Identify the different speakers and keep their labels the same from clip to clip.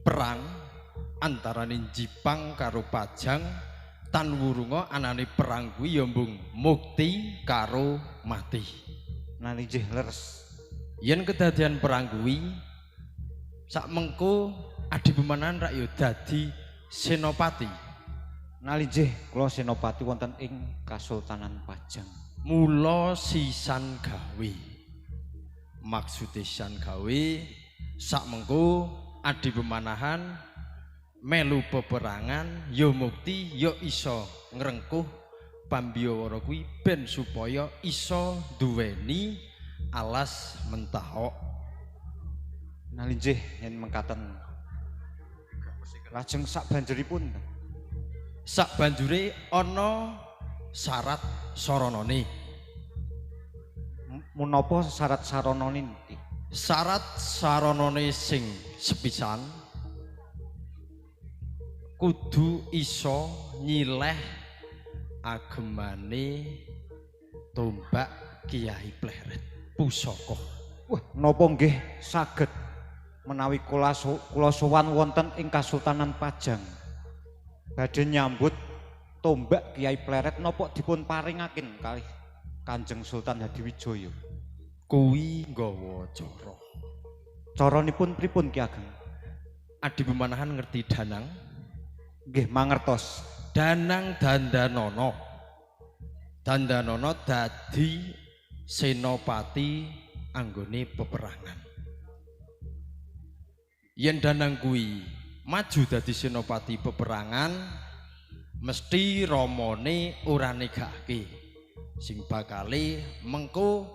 Speaker 1: perang antaraning Jipang karo Pajang tan wurunga anane perang kuwi ya mbung mukti karo mati.
Speaker 2: Nalinjih leres.
Speaker 1: Yen kedadian perang kuwi sak mengko adi pemanahan rak ya dadi senopati.
Speaker 2: Nalinjih kula senopati wonten ing Kasultanan Pajang.
Speaker 1: Mula sisan gawe. Maksude sisan gawe sak mengko adi pemanahan melu peperangan ya mukti ya iso ngrengkuh pambiyawara kuwi ben supaya iso duweni alas mentahok.
Speaker 2: Nalinjih yen mengkaten lajeng sak banjuripun
Speaker 1: Sak banjure ana syarat saranane.
Speaker 2: menapa syarat saranane niki?
Speaker 1: Syarat saranane sing sepisan kudu iso nyileh agemane tombak Kiai Pleret pusaka.
Speaker 2: Wah, napa nggih saged menawi kula sowan wonten ing Kasultanan Pajang badhe nyambut tombak Kiai Pleret napa dipun paringaken kalih Kanjeng Sultan Hadiwijaya.
Speaker 1: Kuwi nggawa cara.
Speaker 2: Caranipun pripun Ki Ageng?
Speaker 1: Adi pemanahan ngerti danang?
Speaker 2: Nggih mangertos.
Speaker 1: Danang Dandanana. Dandanana dadi senopati anggone peperangan. Yen Danang kuwi maju dadi senopati peperangan mesti ramane ora negake. Sing bakale mengko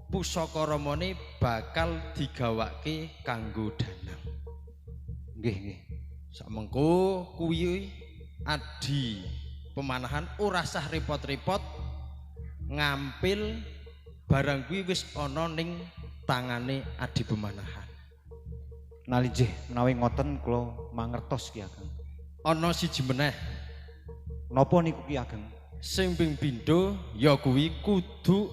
Speaker 1: pusaka ramane bakal digawake kanggo Danang.
Speaker 2: Nggih, nggih.
Speaker 1: Samengko kuwi adi pemanahan ora sah repot-repot ngampil barang kuwi wis ana ning tangane adi pemanahan.
Speaker 2: Nalinjih menawi ngoten kula mangertos Ki Ageng.
Speaker 1: Ana siji meneh
Speaker 2: Napa niku Ki Ageng?
Speaker 1: sing ping pindho ya kuwi kudu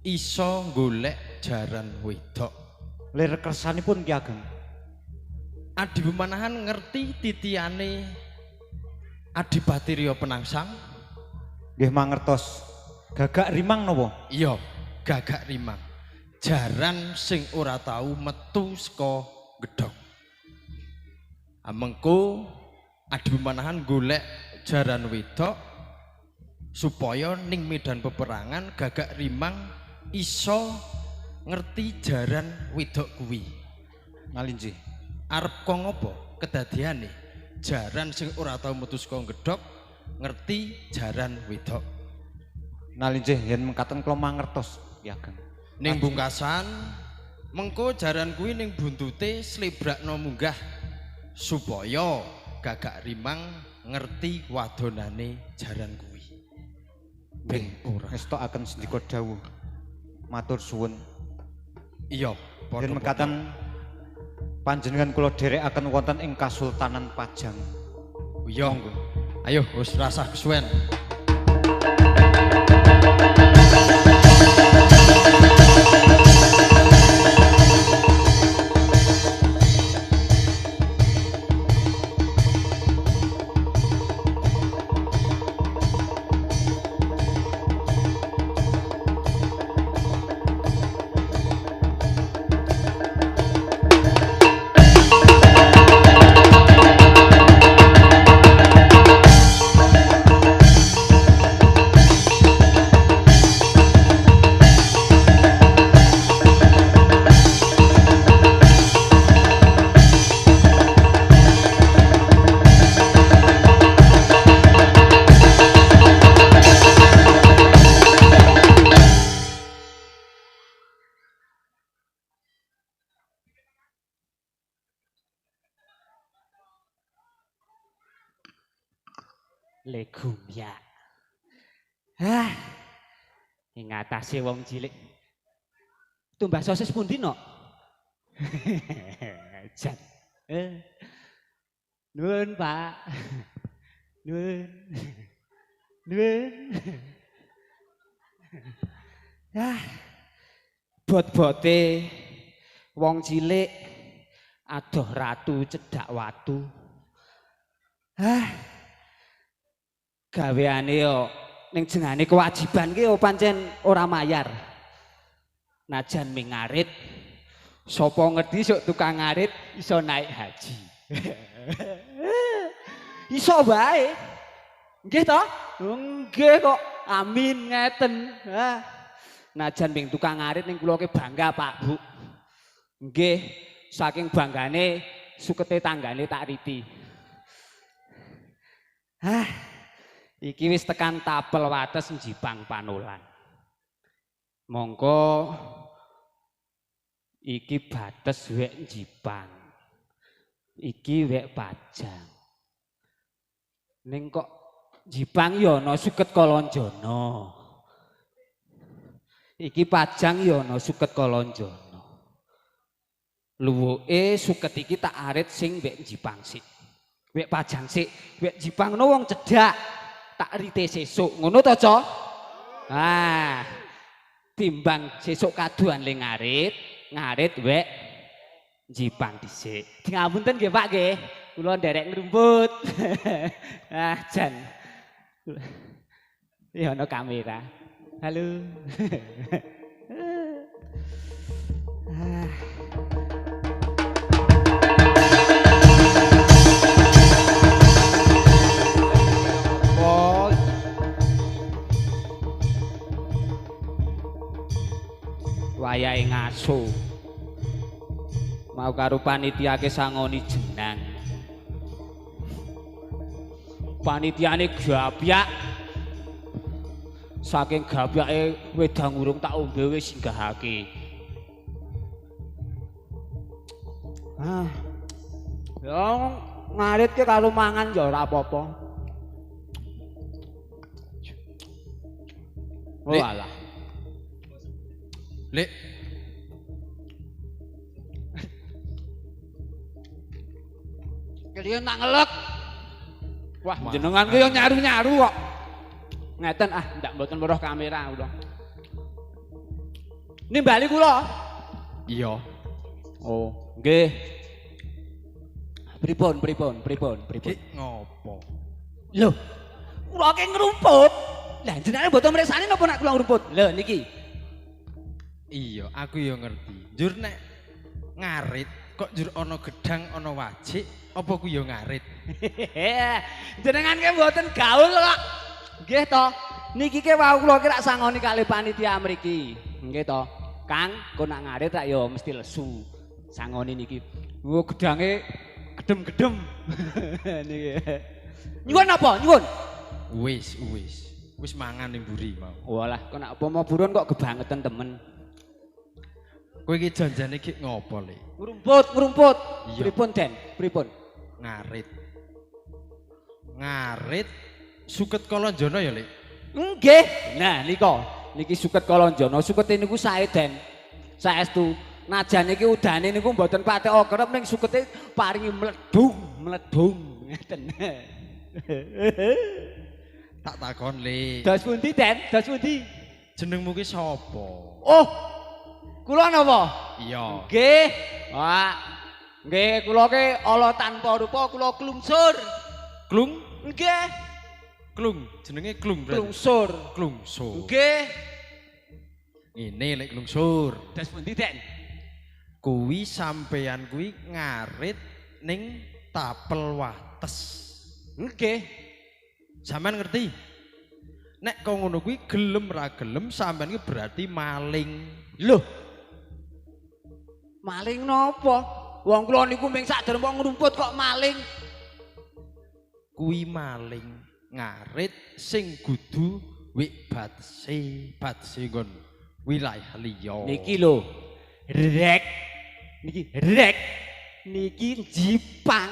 Speaker 1: iso golek jaran wedok.
Speaker 2: Lir kersanipun Ki Ageng.
Speaker 1: Adi pemanahan ngerti titiane Adipati Riya Penangsang?
Speaker 2: Nggih mangertos. Gagak rimang napa?
Speaker 1: Iya, gagak rimang. Jaran sing ora tau metu saka gedhog. Amengko adi pemanahan golek jaran wedok supaya ning medan peperangan gagak rimang iso ngerti jaran wedok kuwi.
Speaker 2: Nalinjih.
Speaker 1: Arep kok ngopo kedadiane? Jaran sing ora tau metu saka gedhog ngerti jaran wedok.
Speaker 2: Nalinjih yen mengkaten kula mangertos Ki Ageng.
Speaker 1: Ning bungkasan mengko jaran kuwi ning buntute slebrakno munggah supaya gagak rimang ngerti wadonane jaran kuwi.
Speaker 2: Nggih, ora. Ngestokaken sendika dawuh. Matur suwun.
Speaker 1: Iya, padha
Speaker 2: Yen mekaten panjenengan kula dherekaken wonten ing Kasultanan Pajang.
Speaker 1: iya. Ayo wis rasah kesuwen.
Speaker 3: Legumya. Hah. Ing atase wong cilik. Tumbas sosis pundi no? Jan. Nuwun, Pak. Nuwun. Nuwun. Bot-bote wong cilik adoh ratu cedak watu. Gaweane yo ning jengane kewajiban ki yo pancen ora mayar. Najan ming ngarit, sapa ngerti sok tukang ngarit iso naik haji. Iso wae. Nggih to? Nggih kok. Amin ngeten. Najan ming tukang ngarit ning kula ki bangga Pak Bu. Nggih, saking banggane sukete tanggane tak riti. Iki wis tekan tapel wates Jipang Panolan. Mongko iki bates wek Jipang. Iki wek Pajang. Ning kok Jipang ya ana suket Kalonjono. Iki Pajang ya ana suket Kalonjono. Luwuke suket iki tak arit sing wek Jipang sik. Wek Pajang sik, wek Jipang no wong cedak. Tak rite sesuk. Ngono to, Cok? Timbang sesuk kaduan le ngarit wek Jipang dhisik. Ngapunten nggih Pak nggih. Kula nderek ngrumput. Jan. Ya ana kamera. Halo. Wayahe ngaso. Mau karo panitiake sangoni jenang. Panitiane gabyak. Saking gabyake wedang urung tak ombe wis singgahake. Ya ngarit ki karo mangan ya ora apa-apa. Oh alah.
Speaker 1: Lek
Speaker 3: kalian tak ngelek. Wah, jenengan ki yo nyaru-nyaru kok. Ngeten ndak mboten weruh kamera kula. Nimbali kula.
Speaker 1: iya.
Speaker 3: Oh, nggih. Pripun?
Speaker 1: Ki ngopo?
Speaker 3: Lho, kula ki ngrumput. Lah jenenge mboten mriksani napa nek kula ngrumput? Lho niki.
Speaker 1: Iya, aku ya ngerti. Njur nek ngarit kok njur ana gedang ana wajik, apa ku ya ngarit?
Speaker 3: Jenengan ki mboten gaul kok. Nggih to. Niki ki wau kula ki rak sangoni kalih panitia mriki. Nggih to. Kang, kok nak ngarit tak ya mesti lesu. Sangoni niki. Oh, gedange gedem-gedem. Niki. Nyuwun apa? Nyuwun.
Speaker 1: Wis mangan ning mburi mau.
Speaker 3: Walah, kok nak apa mau buron kok kebangetan temen.
Speaker 1: Kowe iki janjane ki ngopo, Le?
Speaker 3: Ngrumput.
Speaker 1: Iya.
Speaker 3: Pripun, Den? Pripun?
Speaker 1: Ngarit suket Kalonjono ya, Le?
Speaker 3: Nggih. Nah, niki suket Kalonjono. Sukete niku sae, Den. Saestu. Najan iki udane niku mboten patek kerep ning sukete paringi mledung. Ngeten.
Speaker 1: Tak takon, Le.
Speaker 3: Das pundi, Den? Das pundi?
Speaker 1: Jenengmu ki sapa?
Speaker 3: Oh. Kula napa?
Speaker 1: Iya.
Speaker 3: Nggih. Wah. Nggih, kula ki ala tanpa rupa kula klungsur.
Speaker 1: Klung?
Speaker 3: Nggih.
Speaker 1: Klung, jenenge Klung berarti.
Speaker 3: Klungsur.
Speaker 1: Klungsur.
Speaker 3: Nggih.
Speaker 1: Ngene lek Klungsur.
Speaker 3: Das pundi, Den?
Speaker 1: Kuwi sampeyan kuwi ngarit ning tapel wates.
Speaker 3: Nggih.
Speaker 1: Sampeyan ngerti? Nek kok ngono kuwi gelem ra gelem sampeyan ki berarti maling.
Speaker 3: Loh. Maling napa? Wong kula niku ming sadurung ngrumput kok maling.
Speaker 1: Kuwi maling ngarit sing kudu wik batese nggon wilayah liya.
Speaker 3: Niki lho. Rek. Niki Jipang.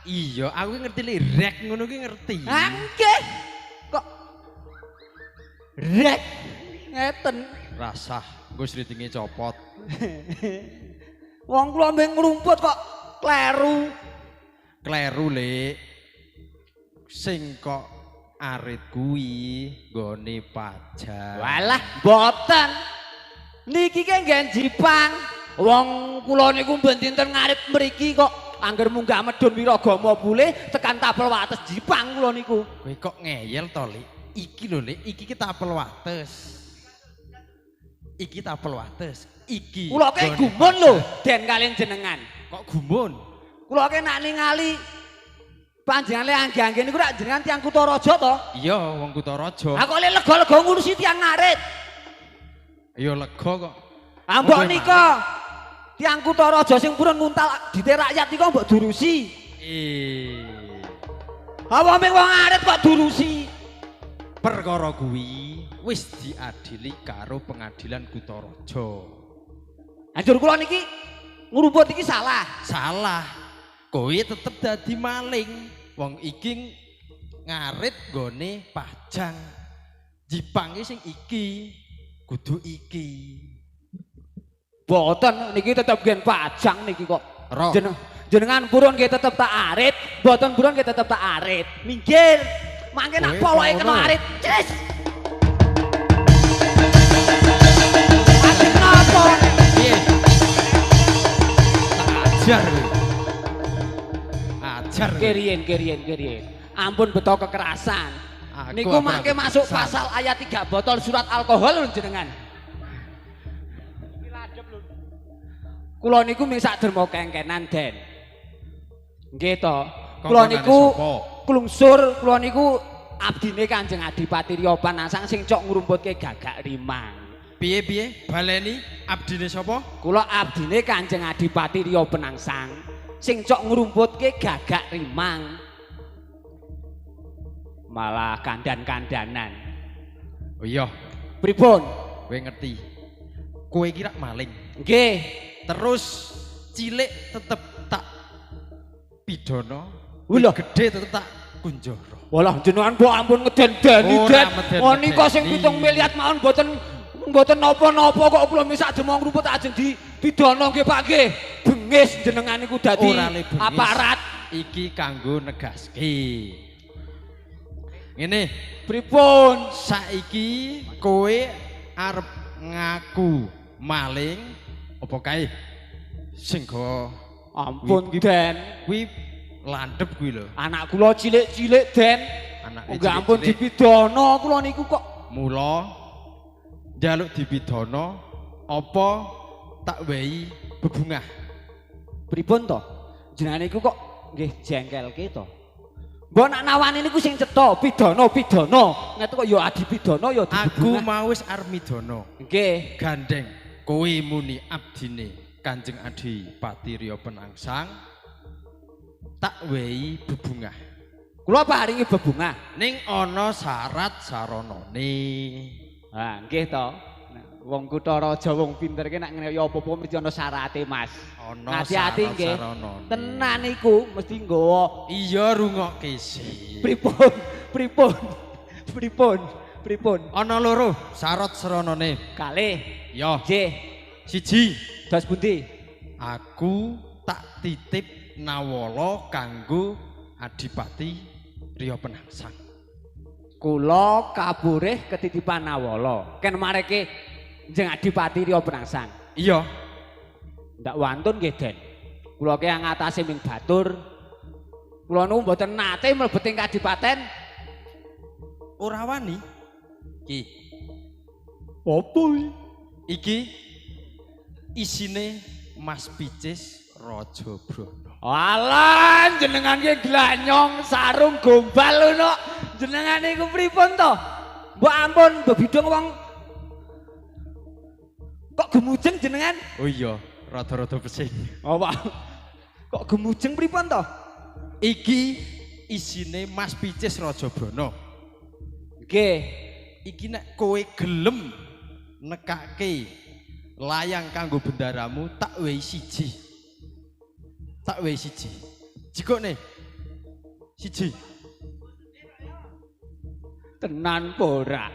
Speaker 1: Iya, aku ngerti le rek ngono ki ngerti.
Speaker 3: Nggih. Kok rek ngeten.
Speaker 1: Rasah nggo sritinge copot.
Speaker 3: Wong kula mbeng ngrumput kok kleru.
Speaker 1: Kleru, Le. Sing kok arit kuwi nggone Pajang.
Speaker 3: Walah, mboten. Niki ki nggen Jipang. Wong kula niku mben dinten ngarit mriki kok angger munggah medun Wiragama bule tekan tapel wates Jipang kula niku.
Speaker 1: Kowe kok ngeyel to, Lik? Iki lho, Lik, iki ki tapel wates. Iki tapel wates. Iki.
Speaker 3: Kula ke gumun lho den kalian jenengan.
Speaker 1: Kok gumun?
Speaker 3: Kula ke nak ningali panjenengane angge-angge niku rak jenengan tiyang Kutaraja to?
Speaker 1: Iya, wong Kutaraja.
Speaker 3: Lah kok lek lega-lega ngurusi tiyang ngarit.
Speaker 1: Ya lega kok.
Speaker 3: Ah mbok nika tiyang Kutaraja sing purun nguntal dite rakyat nika mbok durusi. Apa ming wong ngarit kok durusi?
Speaker 1: Perkara kuwi wis diadili karo pengadilan Kutaraja.
Speaker 3: Anjur kula niki ngrumput iki salah.
Speaker 1: Salah. Kowe tetep dadi maling. Wong iki ngarit gone Pajang. Jipange sing iki, kudu iki.
Speaker 3: Boten niki tetep gen Pajang niki kok.
Speaker 1: Roh.
Speaker 3: Jenengan purun nggih tetep tak arit, boten purun nggih tetep tak arit. Minggir. Mangke nak poloke kena arit. Cis. Adik napa?
Speaker 1: Piye? Ajar kowe. Ajar.
Speaker 3: Kerien. Ampun beto kekerasan.
Speaker 1: Aku
Speaker 3: Niku
Speaker 1: apa
Speaker 3: mangke masuk pasal ayat 3 botol surat alkohol lho jenengan. Kula niku mung sak derma kengkenan Den. Nggih to. Kula niku klungsur, kula niku abdine Kanjeng Adipati Rio Panasang sing cok ngrumputke Gagak Rimang.
Speaker 1: Piye? Baleni abdine sapa?
Speaker 3: Kula abdine Kanjeng Adipati Rio Penangsang sing cok ngrumputke Gagak Rimang. Malah kandan-kandanan.
Speaker 1: Oh iya,
Speaker 3: Pripun?
Speaker 1: kowe ngerti. Kowe kira maling.
Speaker 3: Nggih.
Speaker 1: Terus cilik tetep tak pidana.
Speaker 3: Lho,
Speaker 1: Gede tetep tak kunjara.
Speaker 3: walah jenengan mbok ampun ngeden-deni Den. Oh nika sing 7 miliar mawon mboten napa-napa kok kula misak demong rumput ajeng dipidana nggih Pak nggih. Bengis jenengan niku dadi aparat.
Speaker 1: Iki kanggo negaske. Ngene,
Speaker 3: Pripun?
Speaker 1: saiki kowe arep ngaku maling apa kae? Sing go
Speaker 3: Ampun Den.
Speaker 1: kuwi landhep kuwi lho.
Speaker 3: Anak kula cilik-cilik Den.
Speaker 1: Anake
Speaker 3: Enggak ampun
Speaker 1: cilik-cilik.
Speaker 3: dipidana kula niku kok.
Speaker 1: Mula njaluk dipidana apa tak wehi bebungah.
Speaker 3: Pripun to? Jenengan niku kok nggih jengkelke to. Mbok nak nawani niku sing cetha pidana. Ngetu kok ya adipidana ya
Speaker 1: Aku
Speaker 3: dibebungah.
Speaker 1: mau wis arep midana.
Speaker 3: Nggih.
Speaker 1: Gandeng kowe muni abdine Kanjeng Adipati Rio Penangsang tak wehi bebungah.
Speaker 3: Kula paringi bebungah.
Speaker 1: Ning ana syarat saranane.
Speaker 3: Ha nggih to. Wong Kutaraja wong pinter ki nek ngene ya apa-apa mesti ana syarate Mas.
Speaker 1: Ana
Speaker 3: Hati-hati nggih.
Speaker 1: saranane.
Speaker 3: Tenan iku mesti nggawa.
Speaker 1: Iya rungokke sih.
Speaker 3: Pripun?
Speaker 1: Ana loro syarat saranane.
Speaker 3: Kalih.
Speaker 1: Ya,
Speaker 3: Nggih.
Speaker 1: siji,
Speaker 3: Dos pundi?
Speaker 1: aku tak titip nawala kanggo Adipati Rio Penangsang.
Speaker 3: Kula kaburih ketitipan nawala. Ken mareke Jeneng Adipati Rio Penangsang.
Speaker 1: Iya.
Speaker 3: Ndak wantun nggih Den. Kula ki ngatasi ming batur. Kula nu mboten nate mlebet ing kadipaten.
Speaker 1: Ora wani. Ki.
Speaker 3: Apa
Speaker 1: Iki isine Mas Picis Raja Brana.
Speaker 3: Alah jenengan ki glanyong sarung gombal ngono. Jenengan niku pripun to? Mbok ampun bebidung wong kok gemujeng jenengan?
Speaker 1: Oh iya, rada-rada pesing.
Speaker 3: Apa? Kok gemujeng pripun to?
Speaker 1: Iki isine Mas Picis Raja Brana.
Speaker 3: Nggih.
Speaker 1: Iki nek kowe gelem nekake layang kanggo bendaramu tak wehi siji. Tak wehi siji. Jikone. Siji.
Speaker 3: Tenan apa ora?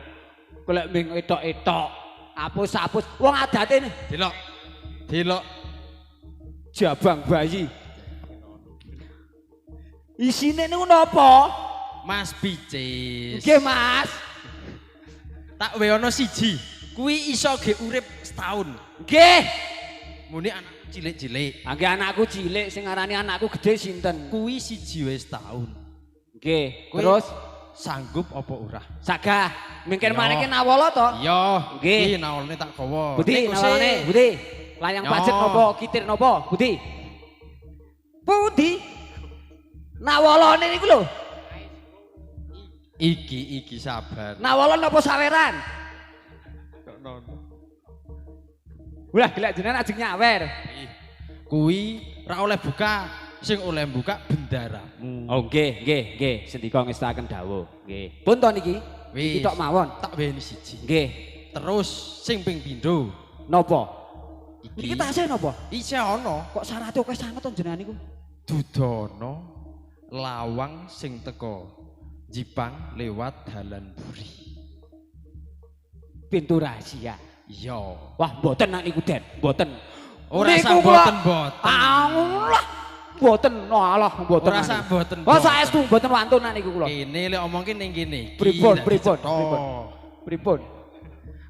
Speaker 3: Golek ming etok-etok, apus-apus. Wong adate
Speaker 1: Delok. Delok.
Speaker 3: jabang bayi. Isine niku napa?
Speaker 1: Mas Picis.
Speaker 3: Nggih, Mas.
Speaker 1: Tak wehi ana siji. Kuwi iso ge urip setahun.
Speaker 3: Nggih.
Speaker 1: muni anak cilik-cilik.
Speaker 3: Angge anakku cilik sing ngarani anakku gede sinten?
Speaker 1: Kuwi siji wis taun.
Speaker 3: Nggih,
Speaker 1: Kuwi
Speaker 3: terus
Speaker 1: sanggup apa ora?
Speaker 3: sagah. Mungkin
Speaker 1: Iya.
Speaker 3: maneke nawala to?
Speaker 1: Iya,
Speaker 3: Nggih.
Speaker 1: iki nawalne tak gawa.
Speaker 3: Budi,
Speaker 1: Nek
Speaker 3: nawalane,
Speaker 1: usih-
Speaker 3: Budi. Layang
Speaker 1: Yo.
Speaker 3: pacet nopo, kitir nopo, Budi. Budi. Nawalane niku lho.
Speaker 1: Iki sabar.
Speaker 3: Nawala napa saweran? Wah, gila jenengan ajeng nyawer.
Speaker 1: Kuwi ra oleh buka, sing oleh buka bendaramu.
Speaker 3: Oh, nggih. Sendika ngestaken dawuh. Nggih. Pun to niki?
Speaker 1: Wis.
Speaker 3: Iki tok mawon.
Speaker 1: Tak weni siji.
Speaker 3: Nggih.
Speaker 1: Terus sing ping pindho
Speaker 3: Napa?
Speaker 1: iki
Speaker 3: Niki tasih napa?
Speaker 1: isih ana
Speaker 3: Kok syaratnya oke sanget to jenengan niku?
Speaker 1: Dudono lawang sing teko Jipang lewat dalan buri.
Speaker 3: Pintu rahasia.
Speaker 1: Iya.
Speaker 3: Wah, mboten nak niku, Den. Mboten.
Speaker 1: Ora
Speaker 3: Niku
Speaker 1: sak
Speaker 3: kula-
Speaker 1: boten.
Speaker 3: Allah. Mboten, alah mboten.
Speaker 1: Ora sak boten.
Speaker 3: Oh, saestu mboten wantun nak niku kula.
Speaker 1: Kene lek omongke ning kene. iki
Speaker 3: Pripun,
Speaker 1: tak
Speaker 3: pripun,
Speaker 1: dicetha.
Speaker 3: Pripun?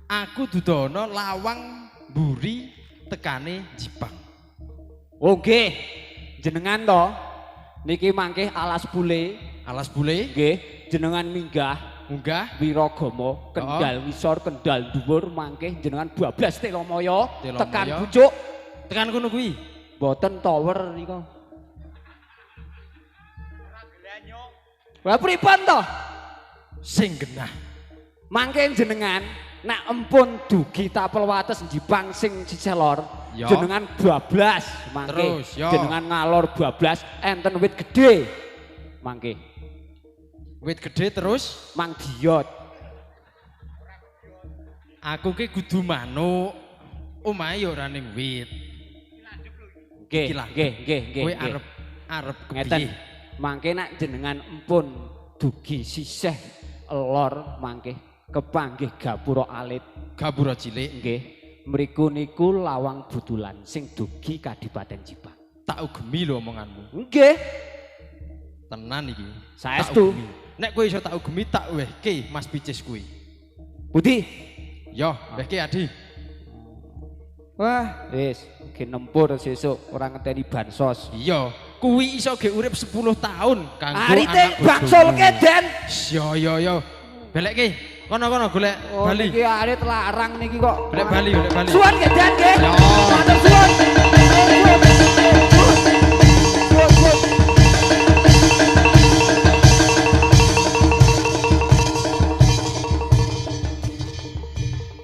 Speaker 1: Aku dudono lawang buri tekane Jipang.
Speaker 3: Oh, nggih. Jenengan to niki mangke alas bule,
Speaker 1: Alas bule
Speaker 3: nggih. Jenengan minggah
Speaker 1: munggah
Speaker 3: Wiragama, Kendal Wisor, Kendal Dhuwur mangke jenengan bablas Telomoyo,
Speaker 1: Telomoyo.
Speaker 3: tekan pucuk.
Speaker 1: tekan kono kuwi.
Speaker 3: Boten tower niku. Lah pripun to?
Speaker 1: Sing genah.
Speaker 3: Mangke jenengan nek empun dugi tapel wates Jipang sing sisih lor,
Speaker 1: Ya.
Speaker 3: jenengan bablas mangke.
Speaker 1: Terus, ya.
Speaker 3: Jenengan ngalor bablas enten wit gedhe. Mangke
Speaker 1: Wit gede terus
Speaker 3: mang diot.
Speaker 1: aku ki kudu manuk. Omahe ya ora ning wit.
Speaker 3: Nggih,
Speaker 1: Iki lah.
Speaker 3: nggih.
Speaker 1: Kowe
Speaker 3: nggih.
Speaker 1: arep
Speaker 3: Ngeten.
Speaker 1: kepiye?
Speaker 3: Mangke nek jenengan empun dugi sisih lor mangke kepanggih gapura alit.
Speaker 1: Gapura cilik
Speaker 3: Nggih. Mriku niku lawang butulan sing dugi Kadipaten Jipang.
Speaker 1: tak ugemi lho omonganmu.
Speaker 3: Nggih.
Speaker 1: Tenan iki.
Speaker 3: Saestu.
Speaker 1: Tak ugemi. Nek kowe iso tak ugemi tak wehke Mas Picis kuwi.
Speaker 3: Budi.
Speaker 1: Yo, wehke Adi.
Speaker 3: Wah, wis kinempur sesuk ora ngenteni bansos.
Speaker 1: Iya, kuwi iso ge urip 10 tahun kanggo
Speaker 3: Arite
Speaker 1: anak
Speaker 3: baksolke, Den.
Speaker 1: Yo. Belekke. Kono golek
Speaker 3: Oh,
Speaker 1: Bali.
Speaker 3: niki arit larang niki kok.
Speaker 1: Golek Bali.
Speaker 3: Suwun nggih, Den nggih.
Speaker 1: Ya.
Speaker 3: Matur suwun. Suwun.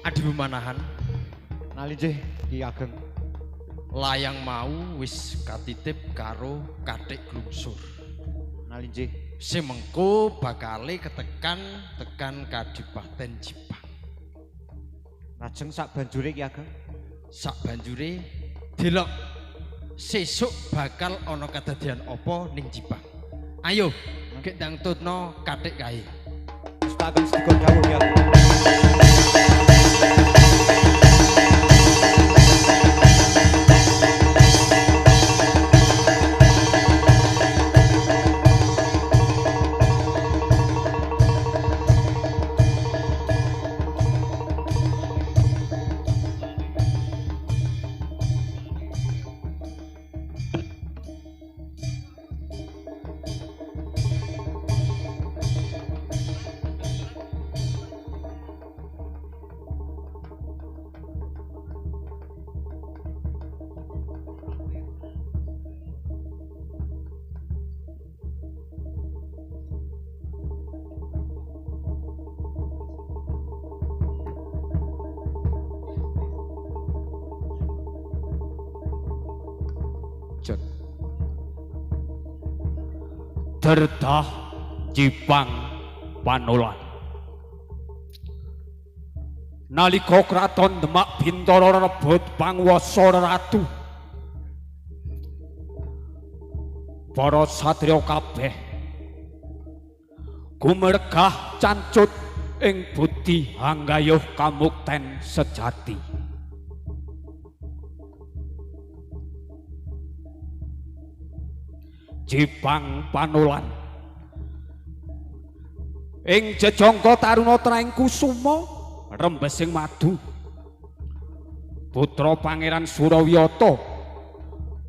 Speaker 1: Adi Pemanahan,
Speaker 2: Nalinjih Ki Ageng.
Speaker 1: layang mau wis katitip karo Kathik Glungsur.
Speaker 2: Nalinjih.
Speaker 1: Semengko bakale tekan Kadipaten Jipang.
Speaker 2: Lajeng sak banjure Ki Ageng.
Speaker 1: Sak banjure delok sesuk bakal ana kadadian apa ning Jipang. Ayo, gek ndang tutno Kathik kae.
Speaker 2: Staken sedika dawuh Ki Ageng.
Speaker 3: Derdah Jipang Panolan. Nalika kraton Demak Bintara rebut panguwasa ratu. Para satriya kabeh gumergah cancut ing budi hanggayuh kamukten sejati. Jipang Panolan ing jejangka taruna traing kusuma rembesing madu putra Pangeran Surawiyata,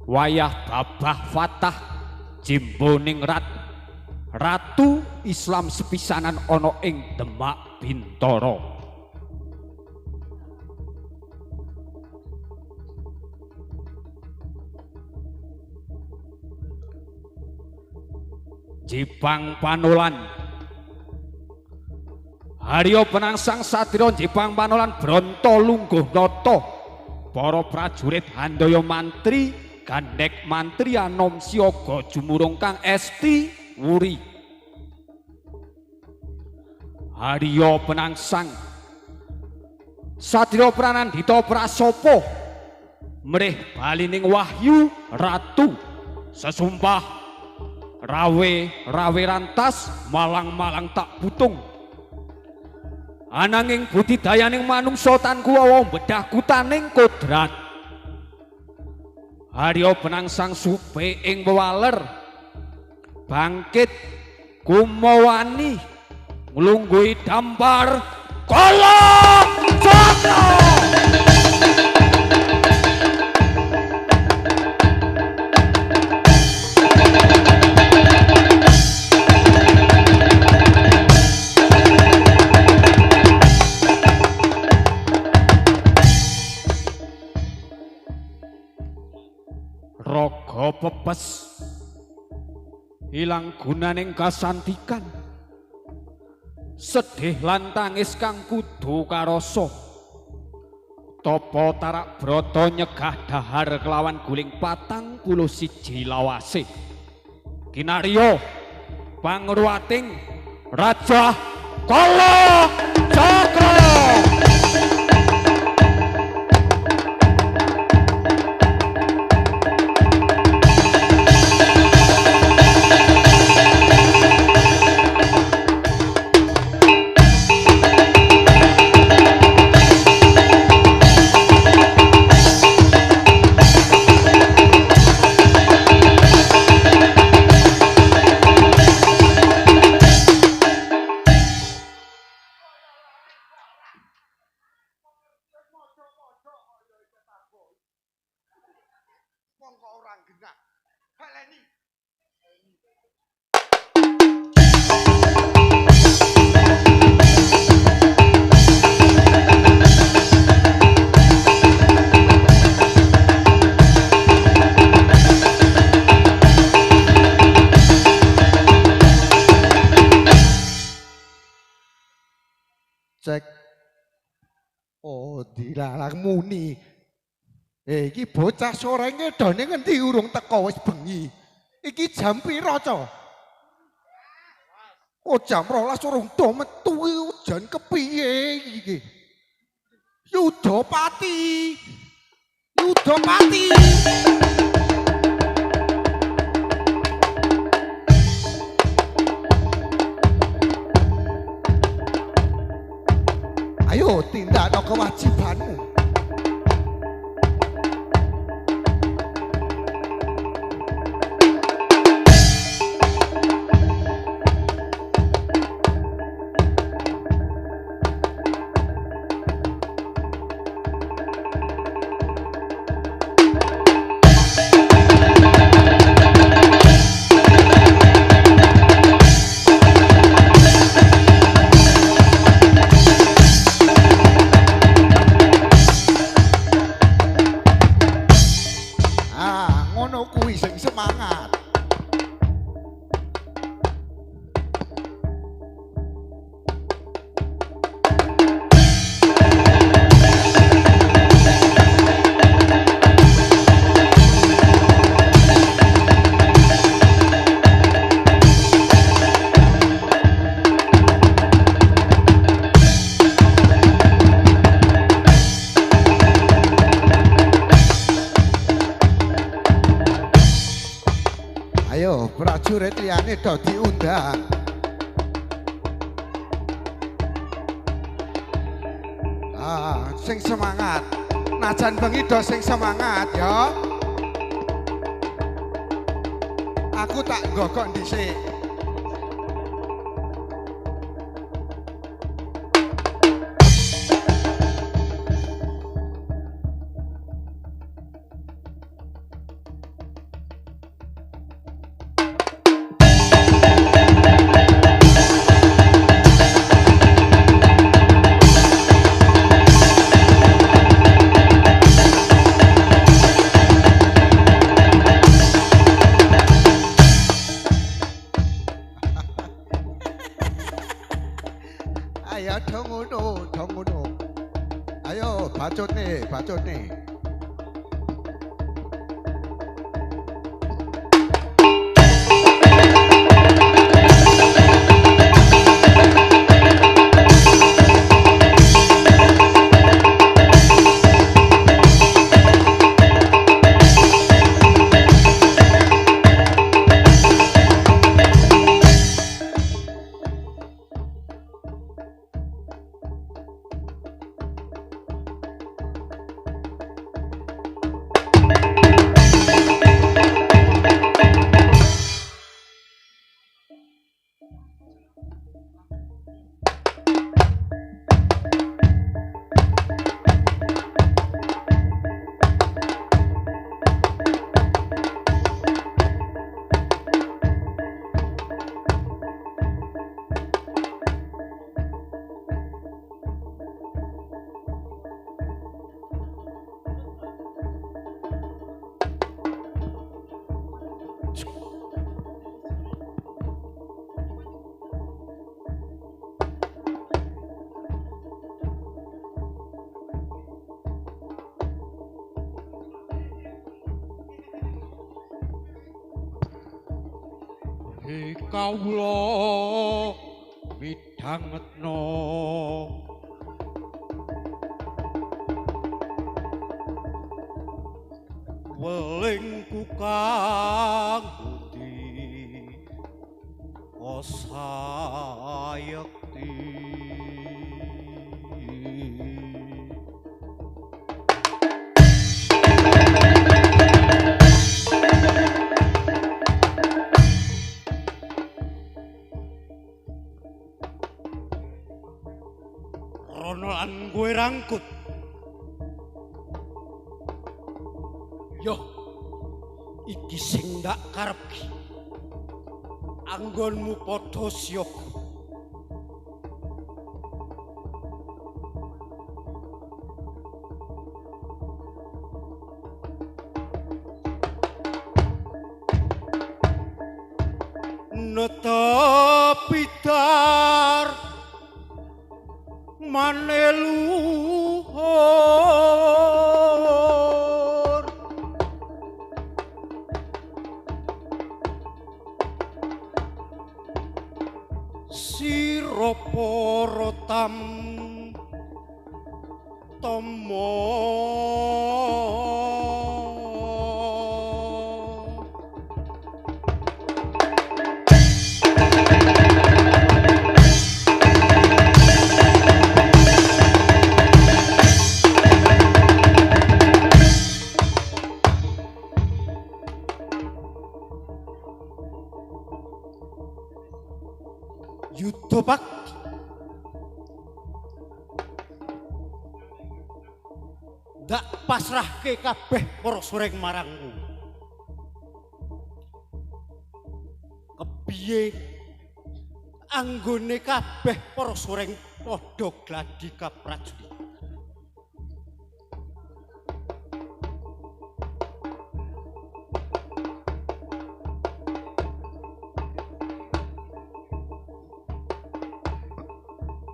Speaker 3: wayah babah Fatah Jimbo-ningrat, ratu Islam sepisanan ana ing Demak Bintara. Jipang Panolan, Harya penangsang satria Jipang Panolan Bronto lungguh nata, para prajurit handaya mantri gandhek mantri anom siaga jumurung kang esti wuri. Harya penangsang satria Pranandita Prasapa mrih balining wahyu ratu sesumpah rawe rantas malang tak butung. Ananging budidayaning manungsa tan kuwawa bedah kutaning kodrat. Harya penangsang supe ing wewaler bangkit kumawani nglungguhi dampar kala cakra. Raga pepes ilang gunaning kasantikan, sedih lan tangis kang kudu karasa. Tapa tarak brata nyegah dahar kelawan guling 41 lawase. Kinarya pangruwating Raja Kala Cakra.
Speaker 4: Cek. Oh, dilarang muni. Iki bocah sore ngedone ngendi urung teko wis bengi. Iki jam pira, Co? Oh, jam 12 urung do metu ujan kepiye iki? Yudapati. Yudapati. Ayo tindakno kewajibanmu. Prajurit liyane do diundang. Sing semangat. Najan bengi do sing semangat ya. Aku tak nggokok dhisik. ya dongono. Ayo bacot nih.
Speaker 2: Kawula midhangetna welingku kang budi osayekti lan kowe rangkut. Yo, iki sing ndak karepki. Anggonmu padha siyaga. Netepi dar maneluhur sira para tomo Yudha bakti ndak pasrahke kabeh para sureng marangku. Kepiye anggone kabeh para sureng padha gladi kaprajurit.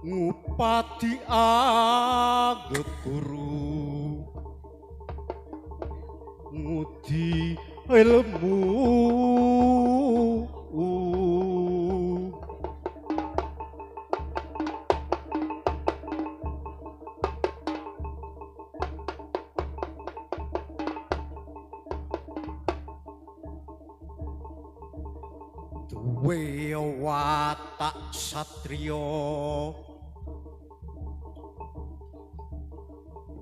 Speaker 2: Ngupati ageguru ngudi ilmu duwe watak satriya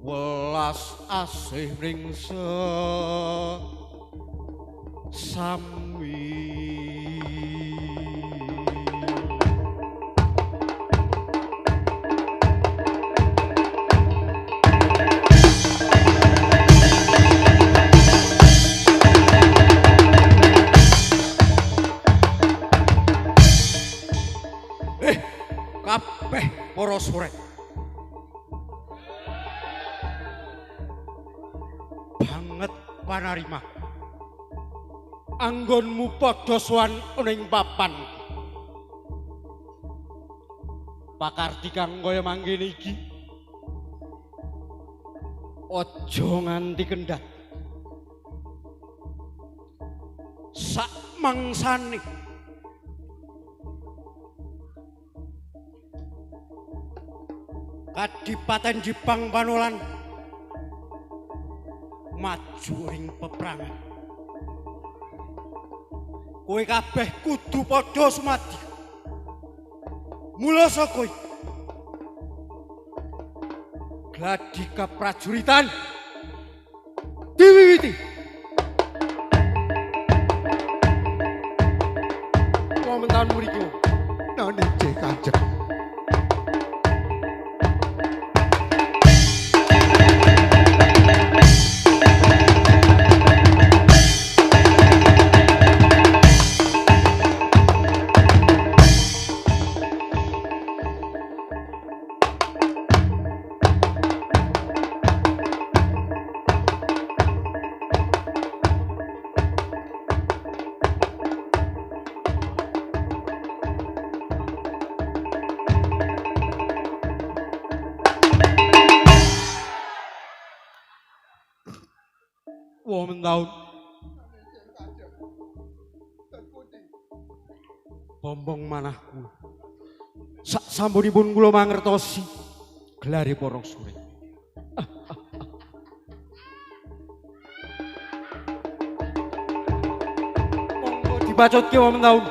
Speaker 2: welas asih ringse sami kabeh para surek banget panarima anggonmu padha sowan ning papan
Speaker 5: pakarti kang kaya manggene iki aja nganti kendhat. Sak mangsane Kadipaten Jipang Panolan maju ing peperangan. Kowe kabeh kudu padha sumadi. Mula saka iki gladi kaprajuritan diwiwiti. Komentar mriki.
Speaker 4: Nonije Kanjeng.
Speaker 5: Women taun bombong manahku sak sampunipun kula mangertosi gelare para sure. Monggo dibacotke women taun.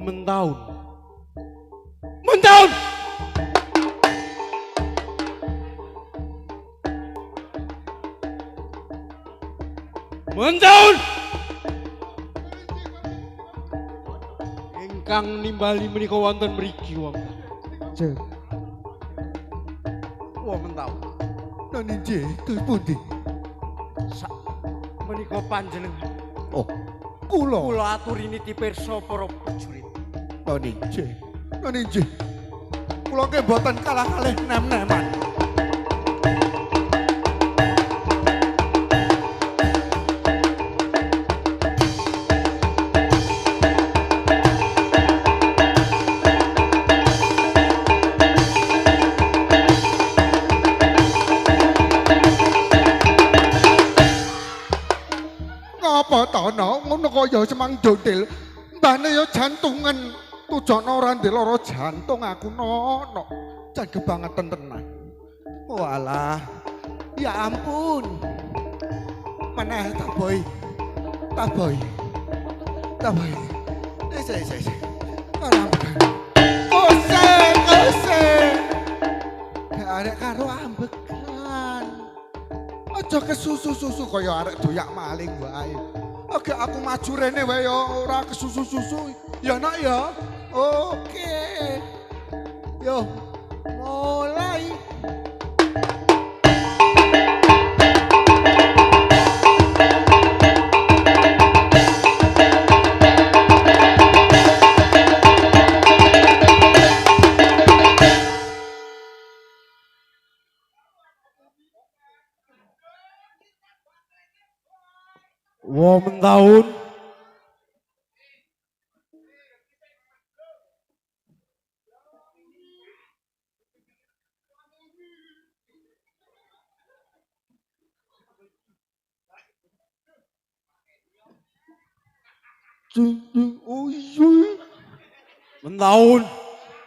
Speaker 5: Mentaun. Mentaun. Mentaun. Ingkang nimbali menika wonten mriki wong.
Speaker 4: Cek.
Speaker 5: Mentaun.
Speaker 4: Nonije terus pundi?
Speaker 5: Sak menika panjenengan.
Speaker 4: Oh, kula.
Speaker 5: Kula aturi niti pirsa para prajurit.
Speaker 4: Nonije. Nonije. Kula ke mboten kalah kalih nem-neman. kaya semang dodel. Mbahne ya jantungan. Tujono ora ndek lara jantung aku nono. Jan kebangetan tenan. Walah. Ya ampun. Meneh tak boy. Tak boy. Tak boy. Ese. Ora ambekan. Kose. Arek karo ambekan. Aja kesusu-susu kaya arek doyak maling wae. Oke aku maju rene wae ya ora kesusu-susu. Ya nak ya. Oke. Yo. Mulai.
Speaker 5: Wong tahun
Speaker 4: Oh iya.
Speaker 5: mentahun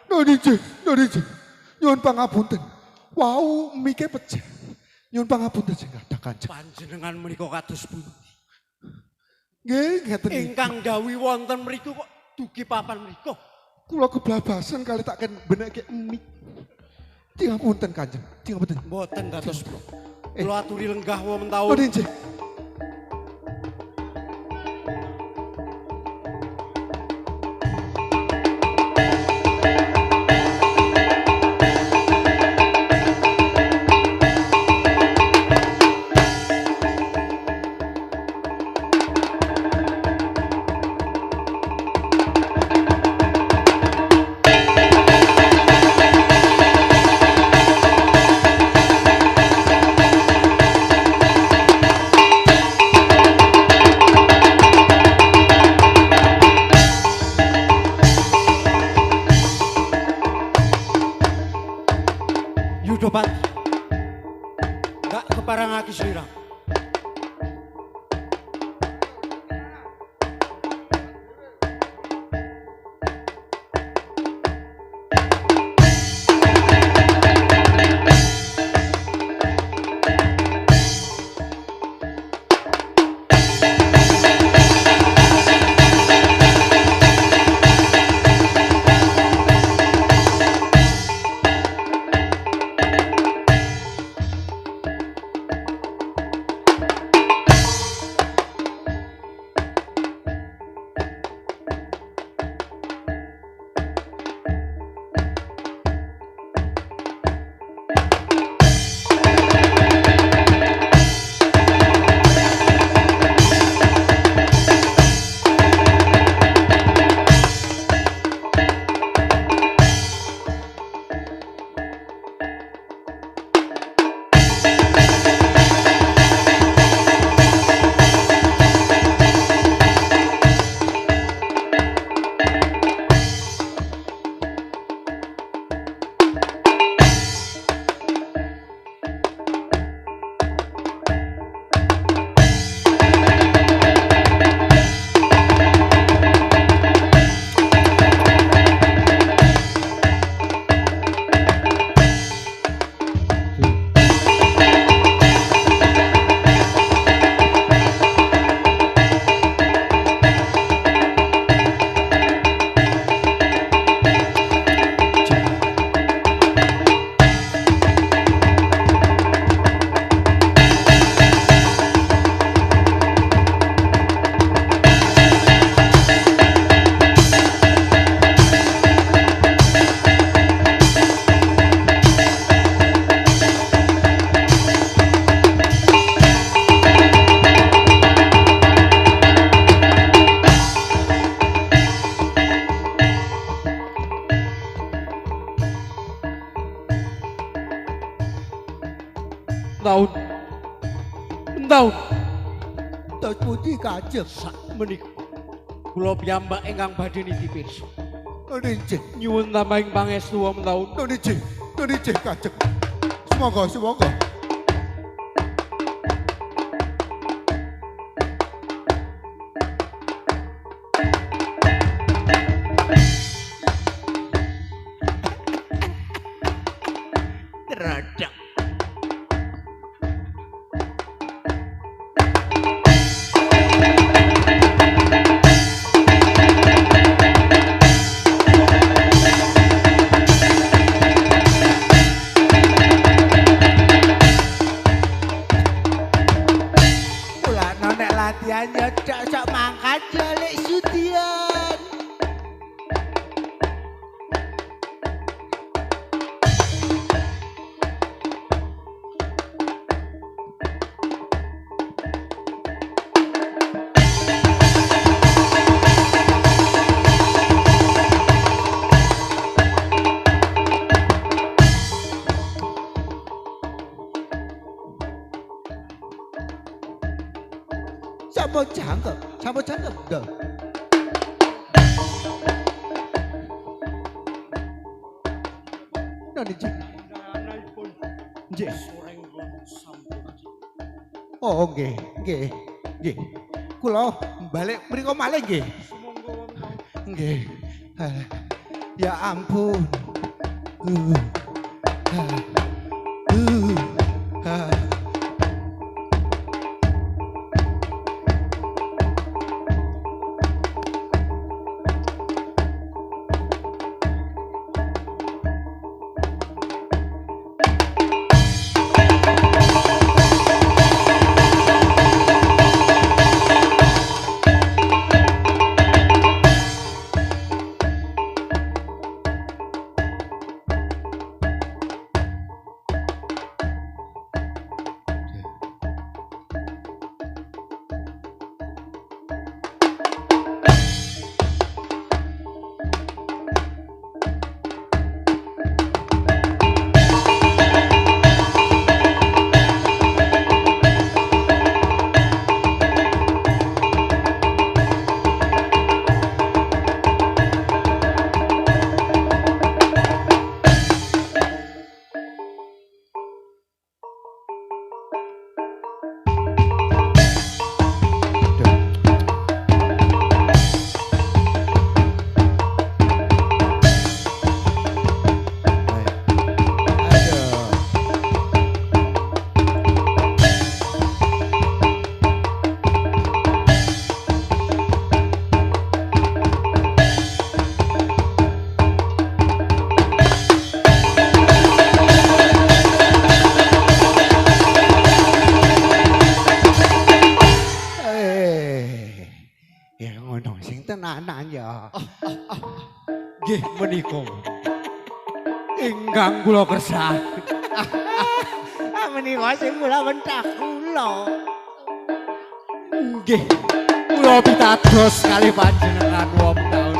Speaker 4: Nodije. Nyuwun pangapunten. Wow, mike pecah. Nyuwun pangapunten sing kathah kanjeng.
Speaker 5: panjenengan menika kados pundi?
Speaker 4: Nggih, ngeten iki.
Speaker 5: Ingkang dawuh wonten mriku kok dugi papan mriku.
Speaker 4: Kula keblabasan kali tak ken benekke mik. Tingapunten kanjeng. Tingapunten.
Speaker 5: Mboten dados kula aturi lenggah wong mentahun.
Speaker 4: Nodije.
Speaker 5: Yudopati. Gak keparangake slira. Tahun. Mentahun.
Speaker 4: Tos putih kanjeng.
Speaker 5: Sak menika. Kula piyambak ingkang badhe niti pirsa.
Speaker 4: Nodije.
Speaker 5: Nyuwun tambahing pangestu wong mentahun.
Speaker 4: Nodije kanjeng. Semoga.
Speaker 5: Rodok.
Speaker 4: Mulane nek latihan ya dak sok mangkat jalik sudian. Sapa cangkem dah. Nani Ji? Nggih. Oh nggih, nggih. Nggih. Kula balik mriko malih nggih. Nggih. Ya ampun. tenanan ya.
Speaker 5: Nggih menika. Ingkang kula kersah.
Speaker 4: Menika sing kula wentak kula.
Speaker 5: Nggih. Kula pitados kalih panjenengan wong taun.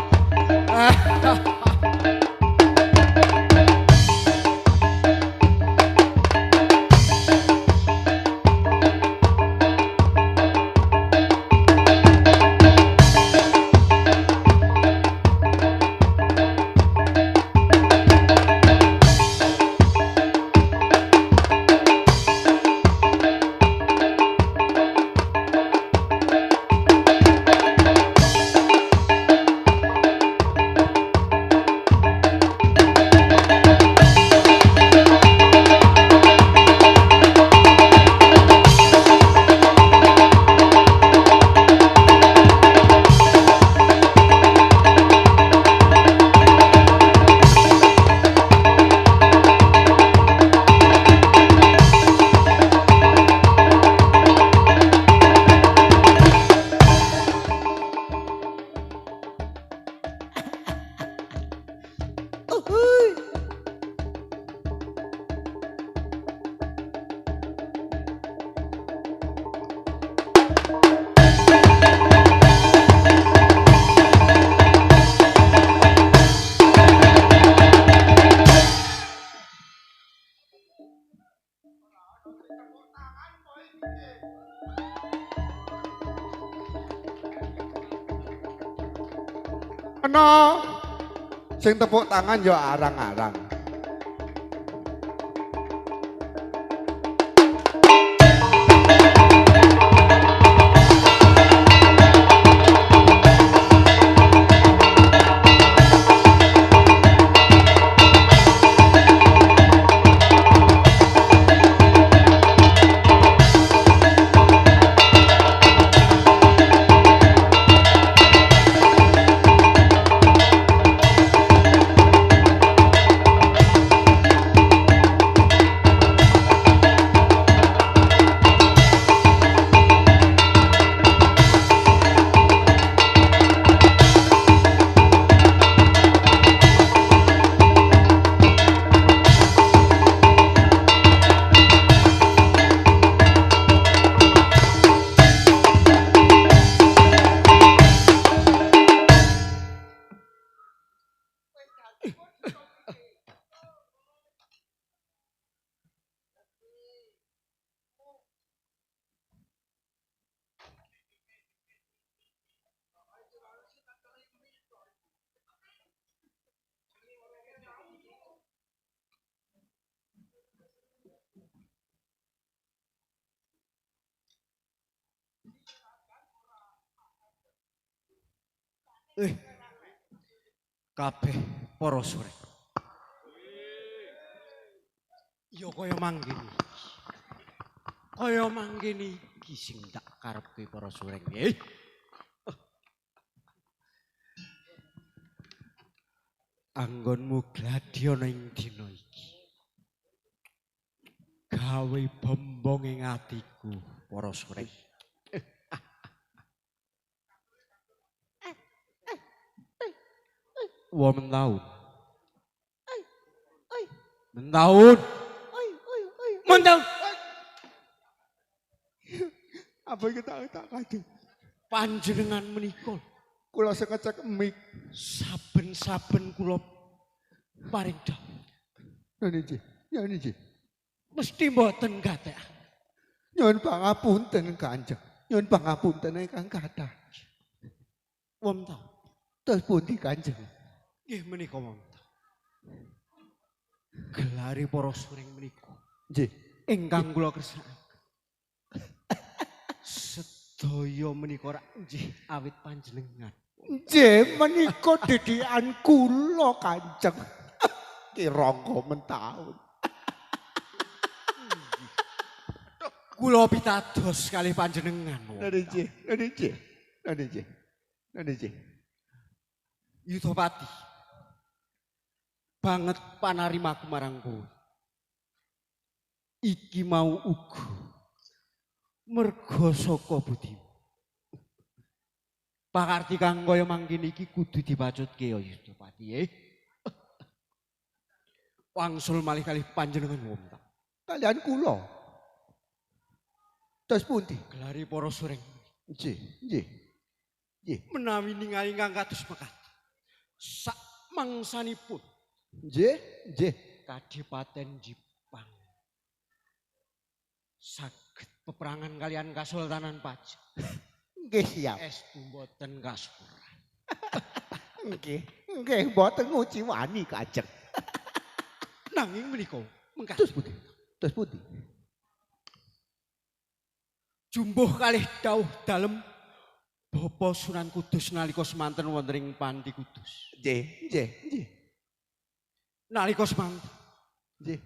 Speaker 4: Ana sing tepuk tangan ya arang-arang.
Speaker 5: Kabeh para surek. Ya kaya mangkene. Kaya mangkene iki sing tak karepke para surek. Anggonmu gladya ing dina iki. Gawe bombong ing atiku para surek. Wah mentahun. Mentahun. Mentahun.
Speaker 4: Apa kita tak kadung?
Speaker 5: Panjenengan menika
Speaker 4: Kula sekecek mik.
Speaker 5: saben-saben kula paring dawuh.
Speaker 4: Ya niki.
Speaker 5: Mesti mboten gatek.
Speaker 4: Nyuwun pangapunten Kanjeng. Nyuwun pangapunten ingkang kathah.
Speaker 5: Wong tau.
Speaker 4: Terus pundi Kanjeng?
Speaker 5: Nggih menika wong tau. Gelare para sureng menika
Speaker 4: Nggih.
Speaker 5: ingkang kula kersakaken. Sedaya menika rak nggih awit panjenengan.
Speaker 4: Nggih menika didikan kula Kanjeng. Kirangga mentahun.
Speaker 5: Kula pitados kalih panjenengan.
Speaker 4: Nggih.
Speaker 5: Yudapati. Banget panarimaku marang kowe. Iki mau uga merga saka budimu. Pakarti kang kaya mangkene iki kudu dipacutke ya Yudapati. Wangsul malih kalih panjenengan wong ta.
Speaker 4: Kalian kula. Terus pundi?
Speaker 5: Gelari para sureng.
Speaker 4: Nggih.
Speaker 5: Menawi ningali ingkang kados mekaten. Sak mangsanipun
Speaker 4: Nggih.
Speaker 5: Kadipaten Jipang saged peperangan kalian Kasultanan Pajang.
Speaker 4: Nggih siap.
Speaker 5: Estu mboten kasuran.
Speaker 4: Nggih, mboten nguci wani Kanjeng.
Speaker 5: Nanging menika mengkat
Speaker 4: Terus pundi?
Speaker 5: jumbuh kalih dawuh dalem Bapa Sunan Kudus nalika semanten wonten ing Pandi Kudus.
Speaker 4: Nggih.
Speaker 5: Nalika semanten
Speaker 4: Nggih.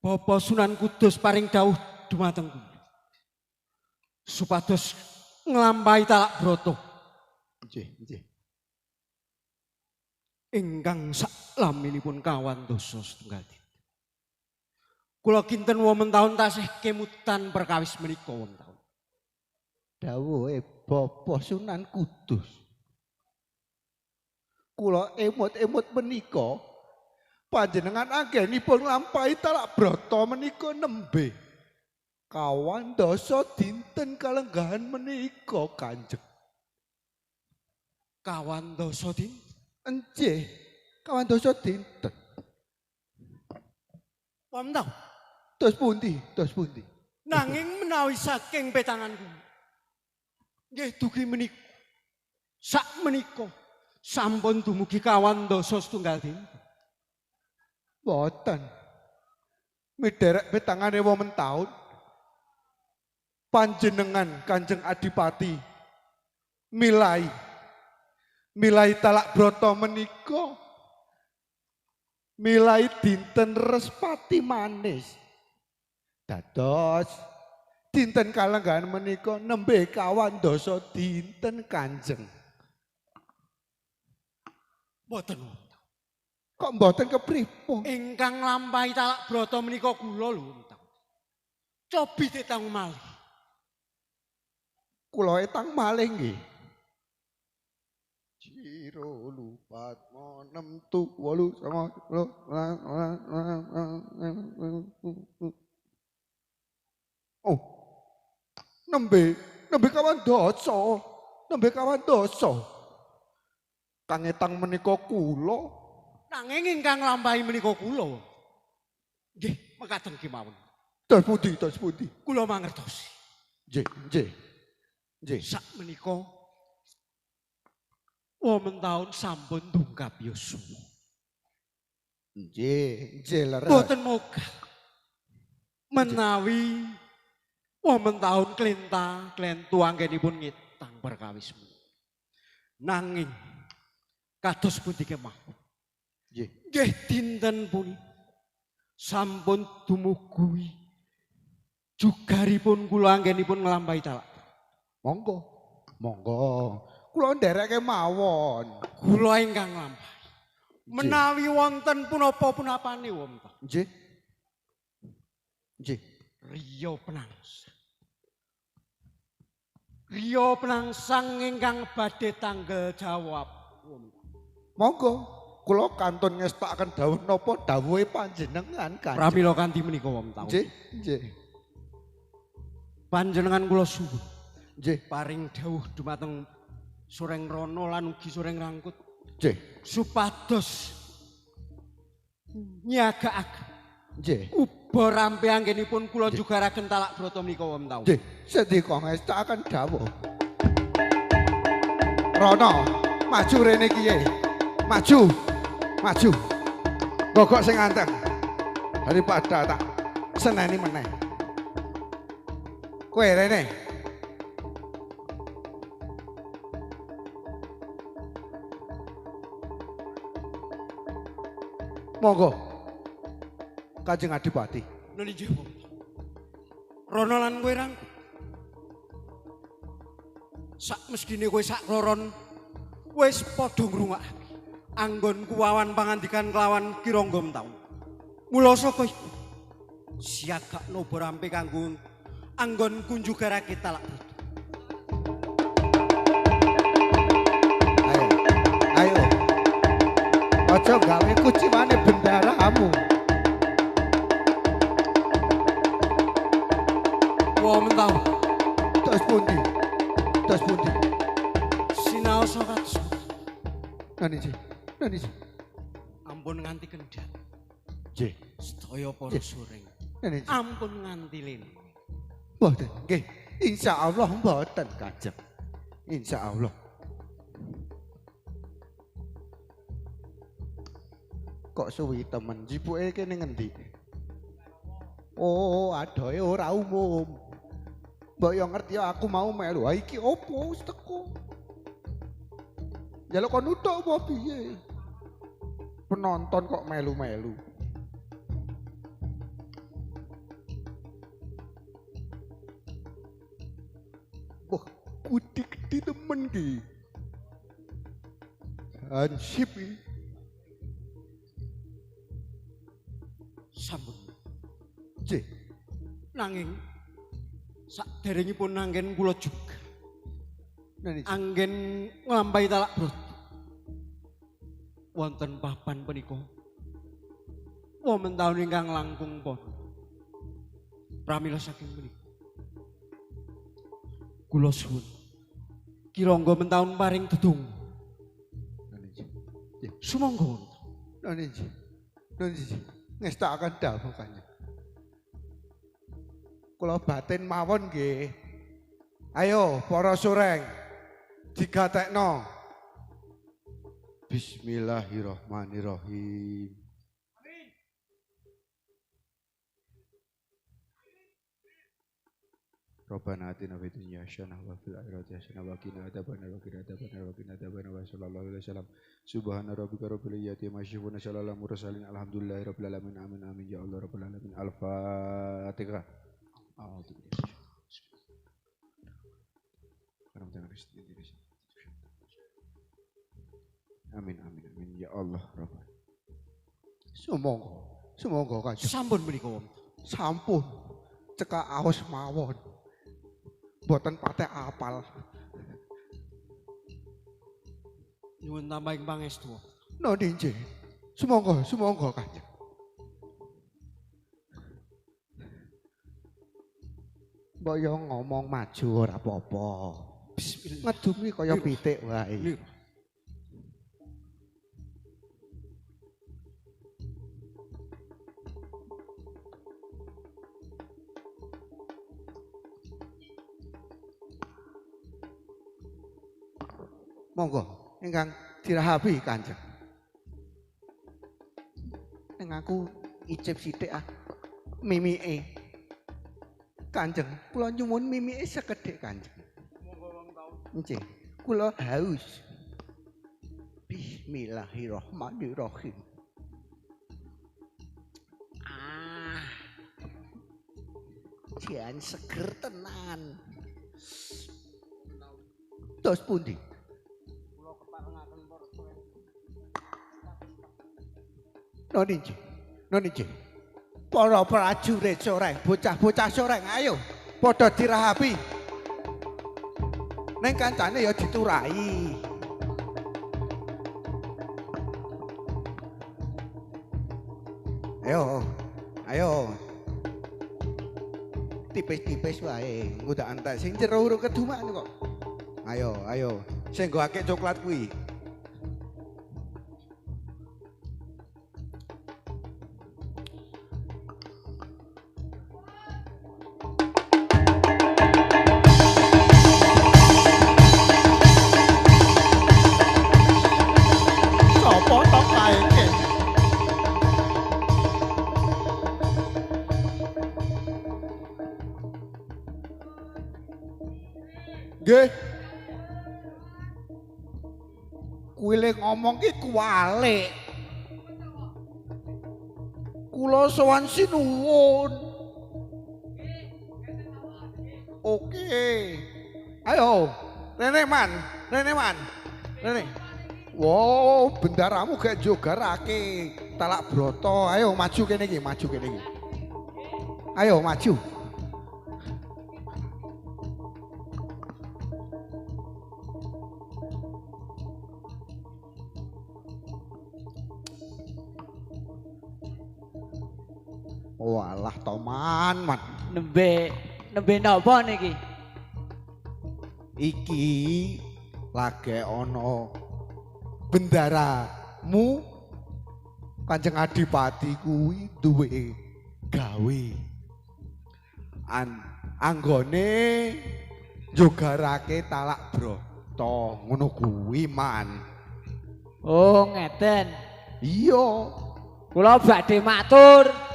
Speaker 5: Bapa Sunan Kudus paring dawuh dumateng kula supados nglampahi talak brata
Speaker 4: Nggih.
Speaker 5: ingkang saklaminipun kawan dosa setunggal dinten. Kula kinten wonten taun tasih kemutan perkawis menika wonten taun.
Speaker 4: Dawuhe Bapa Sunan Kudus. Kula emut-emut menika panjenengan anggenipun nglampahi talak brata menika nembe. Kawan dosa dinten kalenggahan menika Kanjeng.
Speaker 5: Kawan dosa dinten.
Speaker 4: Nggih, kawan dosa dinten.
Speaker 5: Wonten taun.
Speaker 4: Terus pundi?
Speaker 5: Nanging menawi saking petangan kula. Nggih dugi menika. Sak menika sampun dumugi kawan dosa setunggal dinten.
Speaker 4: Boten. Miderek petangane wonten taun. Panjenengan Kanjeng Adipati milai talak brata menika milai dinten Respati manis. Dados dinten kalenggahan menika nembe kawan dosa dinten Kanjeng.
Speaker 5: Mboten.
Speaker 4: Kok mboten kepripun?
Speaker 5: Ingkang nglampahi talak brata menika kula lho. Cobi tetang malih.
Speaker 4: Kula etang malih nggih. Ciro lupat monem tu wolu sama oh nembe kawan dosa kang etang menika kula
Speaker 5: Nanging ingkang nglampahi menika kula. Nggih, mekaten kemawon.
Speaker 4: terus pundi
Speaker 5: Kula mangertosi.
Speaker 4: nggih
Speaker 5: Sak menika wonten taun sampun tungkap yuswa.
Speaker 4: nggih leres
Speaker 5: Boten mogah. Menawi wonten taun klentu anggenipun ngitang perkawis. Nanging kados pundi kemawon.
Speaker 4: Nggih.
Speaker 5: Nggih dinten puni sampun dumugi jugaripun kula anggenipun nglampahi talak.
Speaker 4: Monggo. Monggo. Kula ndereke mawon.
Speaker 5: Kula ingkang nglampahi. Menawi wonten punapa-punapane wonten.
Speaker 4: Nggih. Nggih.
Speaker 5: Riya penangsang. Riya penangsang ingkang badhe tanggel jawab.
Speaker 4: Monggo. Kula kantun ngestakaken dawuh napa dawuhe panjenengan Kanjeng.
Speaker 5: Pramila kanthi menika wonten.
Speaker 4: Nggih. Nggih.
Speaker 5: Panjenengan kula suwun
Speaker 4: Nggih.
Speaker 5: paring dawuh dumateng Sureng Rono lan ugi Sureng Rangkut
Speaker 4: Nggih.
Speaker 5: supados nyagakaken
Speaker 4: Nggih.
Speaker 5: uba rampe anggenipun kula jugaraken talak brata menika wonten.
Speaker 4: Nggih. Sedika ngestakaken dawuh. Rono, maju rene kiye. Maju. Maju. Gogok sing anteng. Daripada tak seneni meneh. Kowe rene. Monggo. Kanjeng Adipati.
Speaker 5: Nuli nggih wonten. Rono lan kowe Rangkut. Sak mestine kowe sak kloron wis padha ngrungokake anggon kuwawan pangandikan kelawan Kirangga Mentaun. Mula saka iku siagak nobo rampe kanggo anggon kunjugarake talak brata.
Speaker 4: Ayo. Ayo. Aja gawe kuciwane bendaramu.
Speaker 5: Wa Mentaun
Speaker 4: Terus pundi? Terus pundi?
Speaker 5: sinaosa kados
Speaker 4: Nani sih? Nani sih?
Speaker 5: ampun nganti kendhat
Speaker 4: Nggih.
Speaker 5: sedaya para sureng.
Speaker 4: Nani sih?
Speaker 5: Ampun nganti lene.
Speaker 4: Mboten. Nggih. Insyaallah mboten Kanjeng. Insyaallah. Kok suwi temen jibuke kene ngendi? Oh, adohe ora umum. Mbok yo ngerti aku mau melu. Ha iki opo wis teko? Jaluk kon nutuk apa piye? Penonton kok melu-melu. Wah, kudik di temen ki. Hansip iki.
Speaker 5: Sampun.
Speaker 4: Nggih.
Speaker 5: Nanging saderengipun anggen kula juga
Speaker 4: Nani.
Speaker 5: anggen nglampahi talak brata. Wonten papan punika wonten taun ingkang langkung pon. Pramila saking menika kula suwun Kirangga Mentaun paring dedung.
Speaker 4: Nani.
Speaker 5: Sumangga wonten.
Speaker 4: Nani. Nani. Ngestakaken dawuh Kanjeng. Kula batin mawon nggih. Ayo para sureng digatekno. Bismillahirrahmanirrahim. Rabbana atina fid dunya hasanah wa fil akhirati hasanah wa qina adzabannar wa qina adzabannar wa qina adzabannar wa sallallahu alaihi wasallam. Subhana rabbika rabbil izzati amma yasifun wa salamun alal mursalin alhamdulillahi rabbil alamin amin amin ya Allah rabbal alamin. Al-Fatihah. Amin amin amin ya Allah Rabbal. Sumangga Kanjeng.
Speaker 5: Sampun menika wonten.
Speaker 4: Sampun cekak aos mawon. Mboten patek apal.
Speaker 5: Nyuwun tambahing pangestu.
Speaker 4: Nggih nggih. Sumangga Kanjeng. Mbok yo ngomong maju ora apa-apa.
Speaker 5: Bismillah.
Speaker 4: Ngedumi kaya pitik wae.
Speaker 5: Niku.
Speaker 4: Monggo ingkang dirahapi Kanjeng. Ning aku icip sithik ah mimike. Kanjeng, kula nyuwun mimike sekedhik Kanjeng. Monggo wong taun. Nggih, kula haus. Piye? Bismillahirrahmanirrahim. Jan seger tenan. Tos pundi? Noniji. Para prajurit soreng, bocah-bocah soreng, ayo padha dirahapi. Neng kancane ya diturai. Ayo. Tipis-tipis wae, udah antek sing jero urung keduman kok. Ayo. Sing nggo akeh coklat kuwi. Sopo to kae iki? Nggih. Kuwi le ngomong ki kuwalik. Kula sowan sinuwun. Oke. Ayo, Rene man. Rene. Wow, bendaramu gak jogarake. Talak broto. Ayo maju kene iki. Ayo maju. Walah toman man.
Speaker 3: Nembe napa niki?
Speaker 4: Iki lagi ono bendaramu Kanjeng Adipati kuwi duwe gawe. Anggone jogarake talak broto ngono kuwi man.
Speaker 3: Oh, ngeten.
Speaker 4: Iya.
Speaker 3: Kula badhe matur.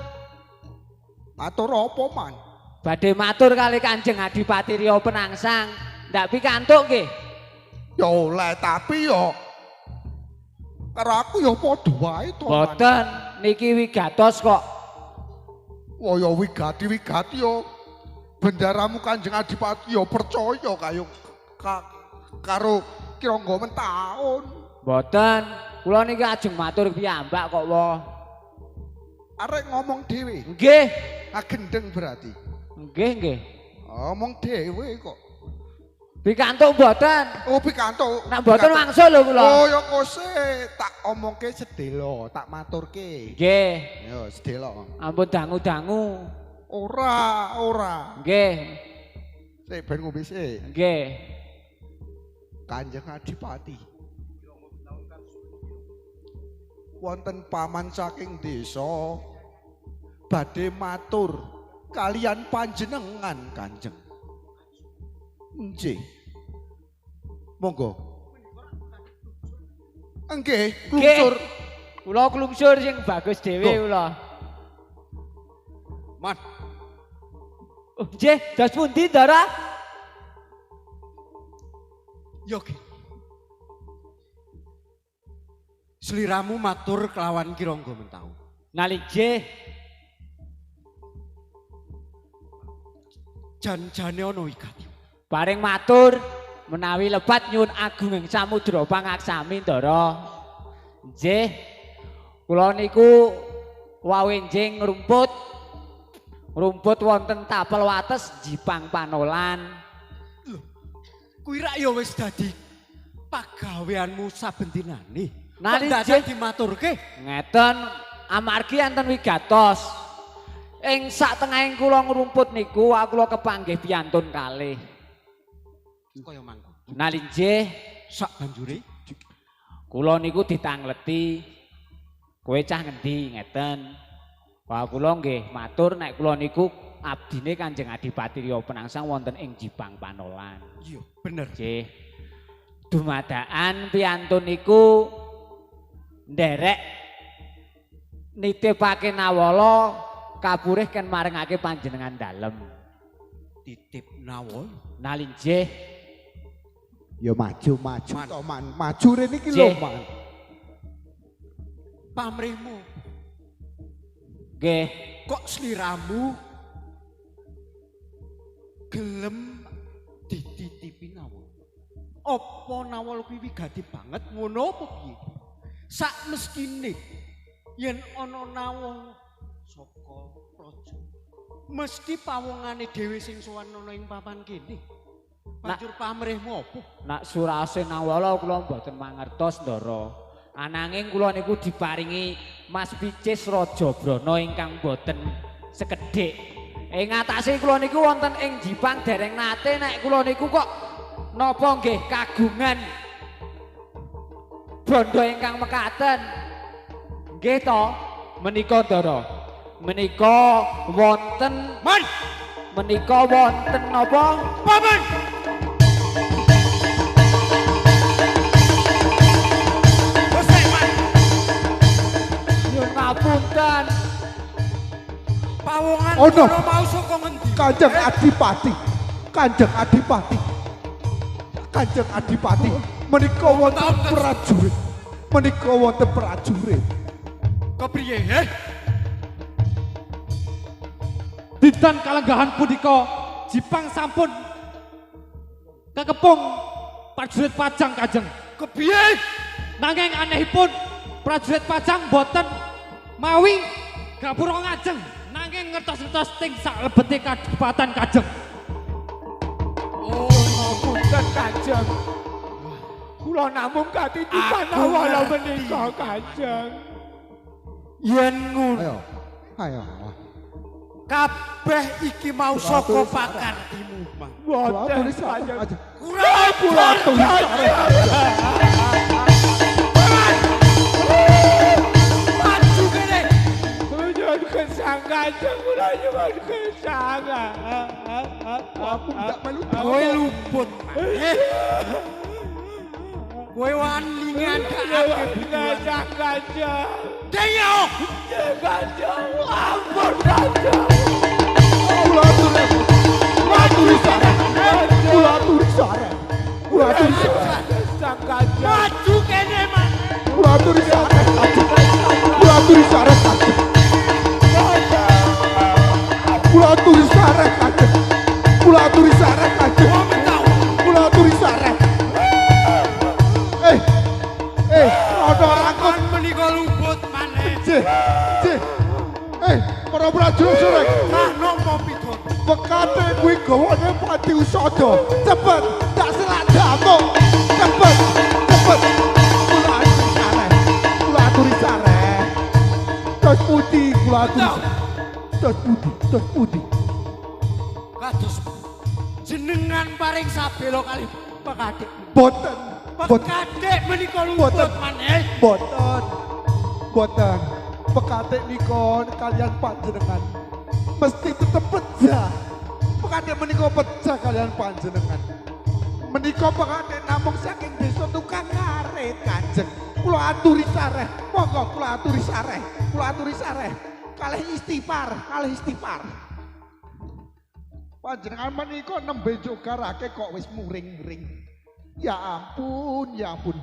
Speaker 4: Matur apa man?
Speaker 3: Badhe matur kali Kanjeng Adipati Rio Penangsang. Ndak pikantuk nggih.
Speaker 4: Ya oleh tapi ya karo aku ya padha wae to.
Speaker 3: Boten niki wigatos kok.
Speaker 4: Oh ya wigati ya. Bendaramu Kanjeng Adipati ya percaya karo kirangga mentaun.
Speaker 3: Boten, kula niki ajeng matur piyambak kok wae.
Speaker 4: Arek ngomong dhewe.
Speaker 3: Nggih.
Speaker 4: Gendeng berarti.
Speaker 3: Nggih.
Speaker 4: Ngomong dhewe kok.
Speaker 3: Pikantuk mboten.
Speaker 4: Oh pikantuk.
Speaker 3: Nek mboten wangsul lho kula.
Speaker 4: Oh ya kose tak omongke sedelo, tak maturke.
Speaker 3: Nggih.
Speaker 4: Yo sedelo.
Speaker 3: Ampun dangu-dangu.
Speaker 4: Ora.
Speaker 3: Nggih.
Speaker 4: Sik ben ngombe sik.
Speaker 3: Nggih.
Speaker 4: Kanjeng Adipati. Wonten paman saking desa badhe matur kalian panjenengan Kanjeng. Nggih. Monggo. Nggih, klungsur.
Speaker 3: Kula klungsur sing bagus dhewe kula.
Speaker 5: Man,
Speaker 3: Oh, nggih, dos pundi, Ndara?
Speaker 5: Yogi. Sliramu matur kelawan kirangga mentau.
Speaker 3: Nalih
Speaker 5: Jan-jane ana wigati.
Speaker 3: bareng matur menawi lebat nyuwun agunging samudra pangaksami Ndara. Nggih. Kula niku wawenjing rumput wonten tapel wates Jipang Panolan.
Speaker 5: Kuwi rak ya wis dadi pagaweanmu saben dinane.
Speaker 3: Nalih
Speaker 5: dadak dimaturke.
Speaker 3: Ngeten amargi enten wigatos. Ing satengahing kula ngrumput niku kula kepanggih piyantun kalih.
Speaker 5: Kaya mangko.
Speaker 3: Nalinjih
Speaker 5: Sak banjure
Speaker 3: kula niku ditangleti. Kowe cah ngendi ngeten. Wah kula nggih matur nek kula niku abdine Kanjeng Adipati Rio Penangsang wonten ing Jipang Panolan.
Speaker 5: iya bener.
Speaker 3: Nggih. Dumadakan piyantun niku nderek nitipake nawala kapurih ken maringake panjenengan dalem.
Speaker 5: Titip nawol.
Speaker 3: Nalinjih
Speaker 4: Ya maju to man. Maju rene iki lho man.
Speaker 5: Pamrihmu
Speaker 3: Nggih.
Speaker 5: kok sliramu gelem dititipi nawol. Apa nawol kuwi wigati banget ngono apa piye? Sak mestine yen ana nawol saka praja mesti pawongane dhewe sing sowan ana ing papan kene. Banjur pamrihmu apa?
Speaker 3: Nak surase nawala kula mboten mangertos Ndara. Ananging kula niku diparingi Mas Picis Raja Brana ingkang boten sekedhik. Ing atase kula niku wonten ing Jipang dereng nate nek kula niku kok napa nggih kagungan bondo ingkang mekaten. Nggih to, menika Ndara. Menika wonten napa?
Speaker 5: Paman!
Speaker 3: Nyun ngapunten.
Speaker 5: Pawongan
Speaker 4: Oh, no.
Speaker 5: kono mau saka ngendi?
Speaker 4: Kanjeng Adipati. Kanjeng Adipati. Kanjeng Adipati. Menika wonten prajurit. Menika wonten prajurit.
Speaker 5: Kepriye, he?
Speaker 6: Dinten kalenggahan punika Jipang sampun kekepung prajurit Pajang Kajeng.
Speaker 5: Kepriye?
Speaker 6: Nanging anehipun prajurit Pajang boten mawi gapura ngajeng nanging ngertos-ngertos ting salebete kadipatan Kajeng.
Speaker 3: Oh, ngapunten Kanjeng. Kula namung katitipan awala menika Kanjeng.
Speaker 5: Yen ngono,
Speaker 4: Ayo.
Speaker 5: kabeh iki mau saka pakar Dimumang.
Speaker 4: Boten aja.
Speaker 5: Kurang
Speaker 4: Kula aturi sareh.
Speaker 5: maju kene.
Speaker 3: Nyun gesang Kanjeng, kula nyuwun gesang.
Speaker 4: Aku ndak melu.
Speaker 5: Kowe luput. Kowe waningan kakek
Speaker 3: Gesang Kanjeng.
Speaker 5: Deyo.
Speaker 3: Kanjeng, ampun Kanjeng.
Speaker 4: Kula aturi. Aturi sareh. Kula aturi sareh. Kula aturi sareh.
Speaker 3: Gesang Kanjeng.
Speaker 5: Maju kene, Mas.
Speaker 4: Kula aturi sareh. Kula aturi sareh. Kula aturi sareh. Kula aturi sareh.
Speaker 5: Wong tau.
Speaker 4: Kula aturi sareh. Ana rakon
Speaker 5: Kon menika luput maneh.
Speaker 4: Cih. Para prajurit surek.
Speaker 5: Nah, nopo pidot.
Speaker 4: Bekate kuwi gawane pati usada. Cepet, tak selak damuk. Cepet. Kula aturi sareh. Tos putih kula aturi. Tos putih.
Speaker 5: Kados jenengan paring sabelo kali pekadek.
Speaker 4: Boten.
Speaker 5: Pekadek menika luput
Speaker 4: Boten.
Speaker 5: maneh.
Speaker 4: Boten. Bekate nika kalian panjenengan mesti tetep pecah. Bekate menika pecah kalian panjenengan. Menika bekate namung saking desa tukang ngarit Kanjeng. Kula aturi sareh. Monggo kula aturi sareh. Kalih istighfar. Panjenengan menika nembe jogarake kok wis muring-muring. Ya ampun.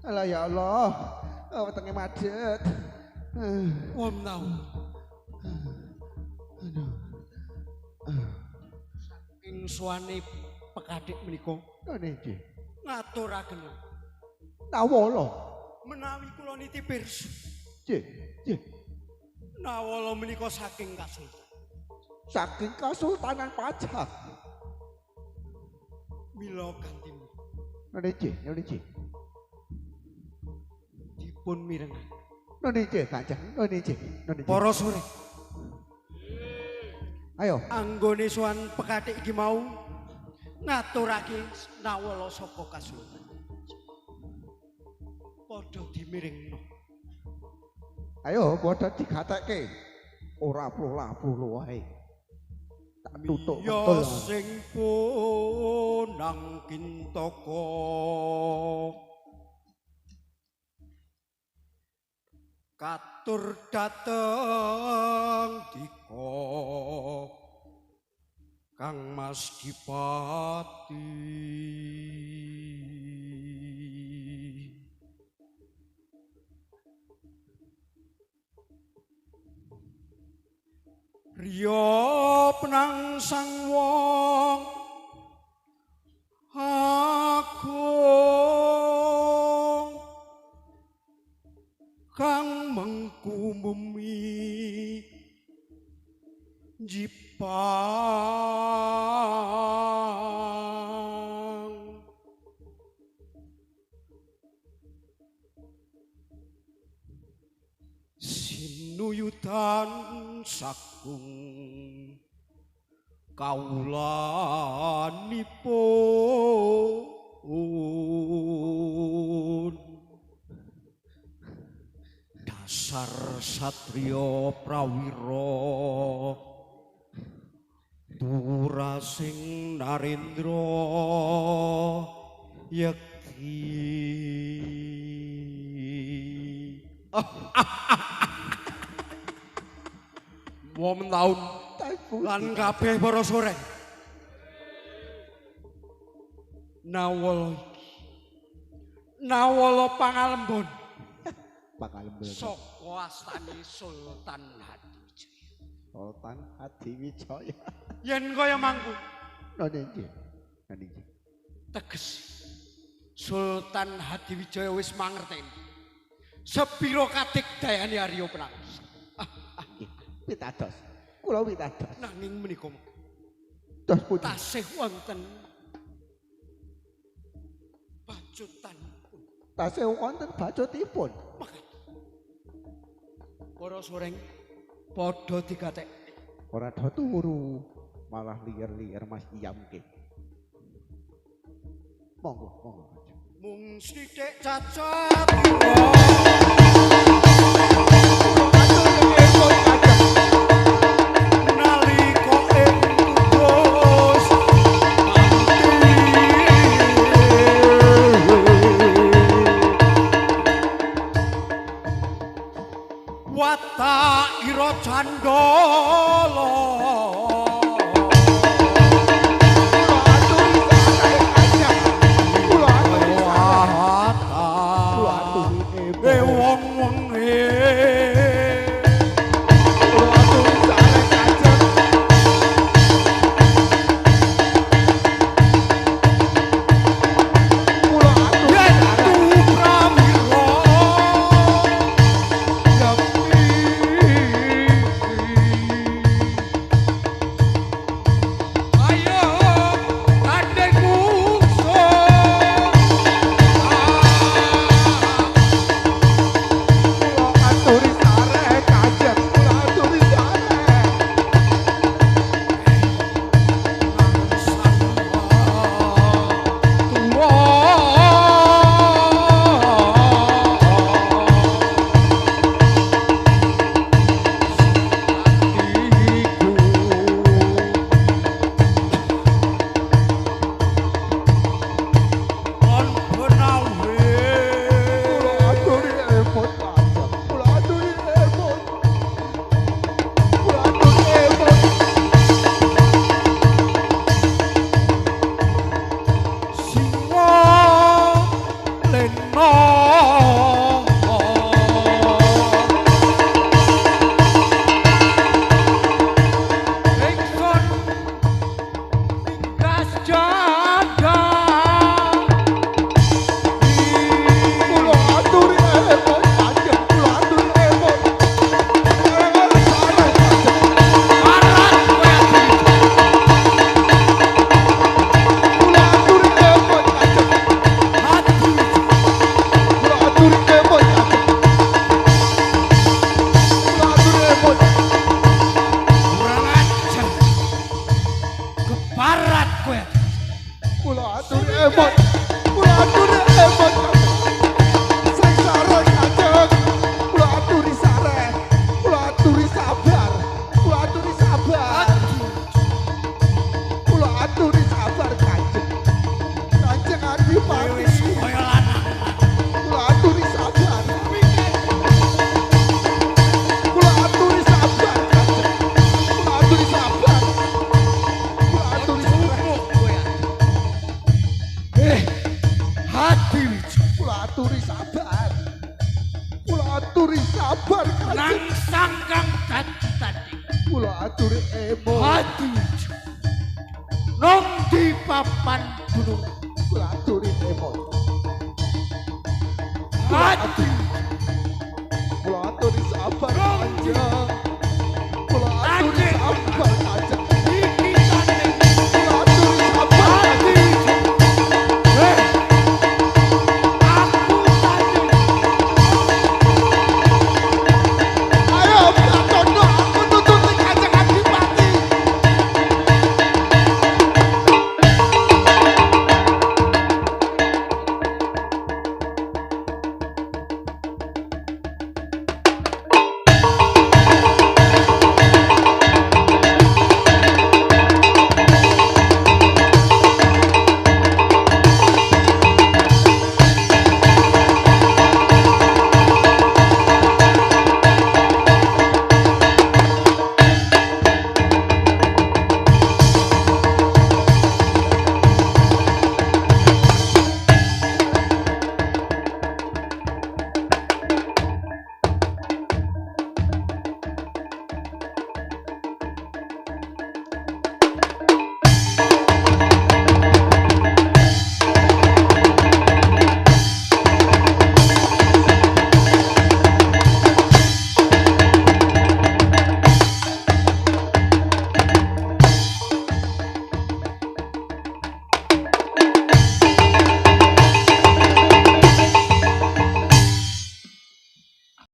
Speaker 4: Alah ya Allah. Wetenge macet.
Speaker 5: Wong tau. Ing suwane pekadek menika
Speaker 4: Ngene iki.
Speaker 5: ngaturaken
Speaker 4: Nawala.
Speaker 5: menawi kula niti pirsa.
Speaker 4: Cih.
Speaker 5: Nawala menika saking Kasultan.
Speaker 4: Saking Kesultanan Pajang.
Speaker 5: Mila kanthi
Speaker 4: Ngene iki.
Speaker 5: dipun mirengaken.
Speaker 4: Ngene iki Kanjeng. Ngene iki.
Speaker 5: Para sore
Speaker 4: Ayo.
Speaker 5: anggone sowan pekadek iki mau ngaturake nawala saka Kasultan. Padha dimiringno.
Speaker 4: Ayo padha digatekke. Ora pruh-pruh wae. Tak tutuk
Speaker 5: Ya
Speaker 4: betul.
Speaker 5: sing punang kintaka katur dateng dika Kang Mas Dipati. Riya penang sang wong agung kang mengku bumi jipang sinuyutan sakung kaulanipun dasar satrio prawiro turasing narendra yekti wong taun lan kabeh para sore nawala iki nawala pangalembon saka astane Sultan Hadiwijaya.
Speaker 4: Sultan Hadiwijaya.
Speaker 5: Yen kaya mangku
Speaker 4: Niki.
Speaker 5: teges Sultan Hadiwijaya wis mangerteni sepira kadigdayane Arya Prangsa.
Speaker 4: Pitados. Kula pitados.
Speaker 5: Nanging menika
Speaker 4: Dos pundi?
Speaker 5: tasih wonten bacotan.
Speaker 4: Tasih wonten bacotipun.
Speaker 5: Para soreng padha digatek.
Speaker 4: Ora do turu, malah liar-liar Mas Iyamke. Monggo.
Speaker 5: Mung sithik cacat. Nalika ing kudus Wata ira candala
Speaker 4: aturi emo hati nong di papan gunung kula aturi emo hati kula aturi sabar panjang kula aturi sabar